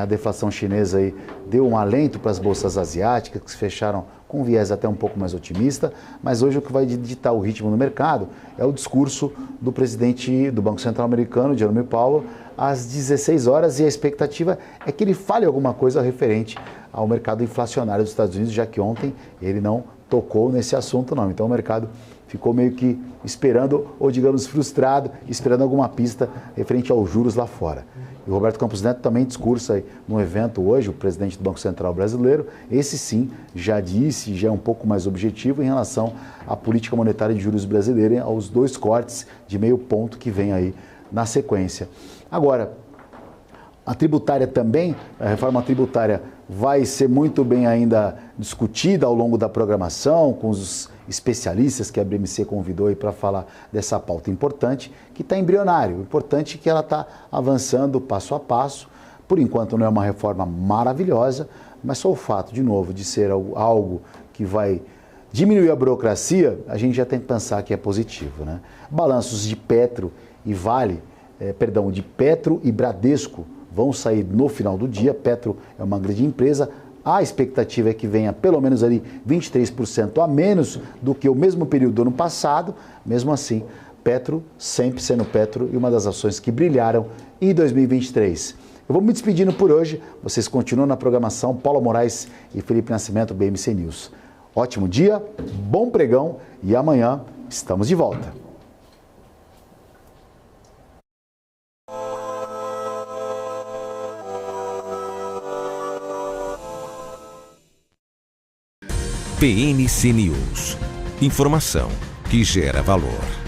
A deflação chinesa aí deu um alento para as bolsas asiáticas, que se fecharam com um viés até um pouco mais otimista, mas hoje o que vai ditar o ritmo no mercado é o discurso do presidente do Banco Central americano, Jerome Powell, às 16 horas, e a expectativa é que ele fale alguma coisa referente ao mercado inflacionário dos Estados Unidos, já que ontem ele não tocou nesse assunto não. Então o mercado ficou meio que esperando, ou digamos frustrado, esperando alguma pista referente aos juros lá fora. E o Roberto Campos Neto também discursa aí no evento hoje, o presidente do Banco Central brasileiro, esse sim já disse, já é um pouco mais objetivo em relação à política monetária de juros brasileira, aos 2 cortes de meio ponto que vem aí na sequência. Agora, a tributária também, a reforma tributária vai ser muito bem ainda discutida ao longo da programação, com os especialistas que a BMC convidou aí para falar dessa pauta importante, que está embrionário. O importante é que ela está avançando passo a passo. Por enquanto não é uma reforma maravilhosa, Mas só o fato, de novo, de ser algo que vai diminuir a burocracia, a gente já tem que pensar que é positivo, né? Balanços de Petro e de Petro e Bradesco vão sair no final do dia. Petro é uma grande empresa. A expectativa é que venha pelo menos ali 23% a menos do que o mesmo período do ano passado. Mesmo assim, Petro sempre sendo Petro e uma das ações que brilharam em 2023. Eu vou me despedindo por hoje. Vocês continuam na programação. Paulo Moraes e Felipe Nascimento, BMC News. Ótimo dia, bom pregão e amanhã estamos de volta. BMC News. Informação que gera valor.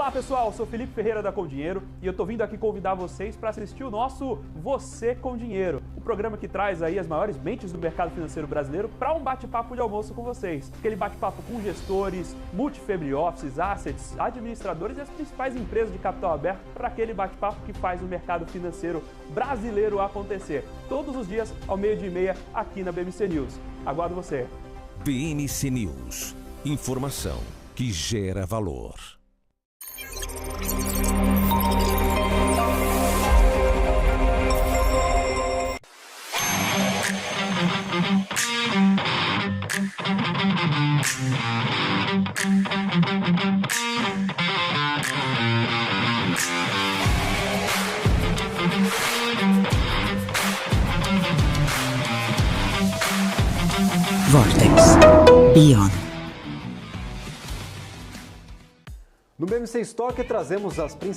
Olá pessoal, eu sou Felipe Ferreira da Com Dinheiro e eu tô vindo aqui convidar vocês para assistir o nosso Você com Dinheiro, o programa que traz aí as maiores mentes do mercado financeiro brasileiro para um bate-papo de almoço com vocês. Aquele bate-papo com gestores, multifamily offices, assets, administradores e as principais empresas de capital aberto para aquele bate-papo que faz o mercado financeiro brasileiro acontecer. Todos os dias ao 12:30 aqui na BMC News. Aguardo você. BMC News. Informação que gera valor. Vortex Beyond. No BMC Stock trazemos as principais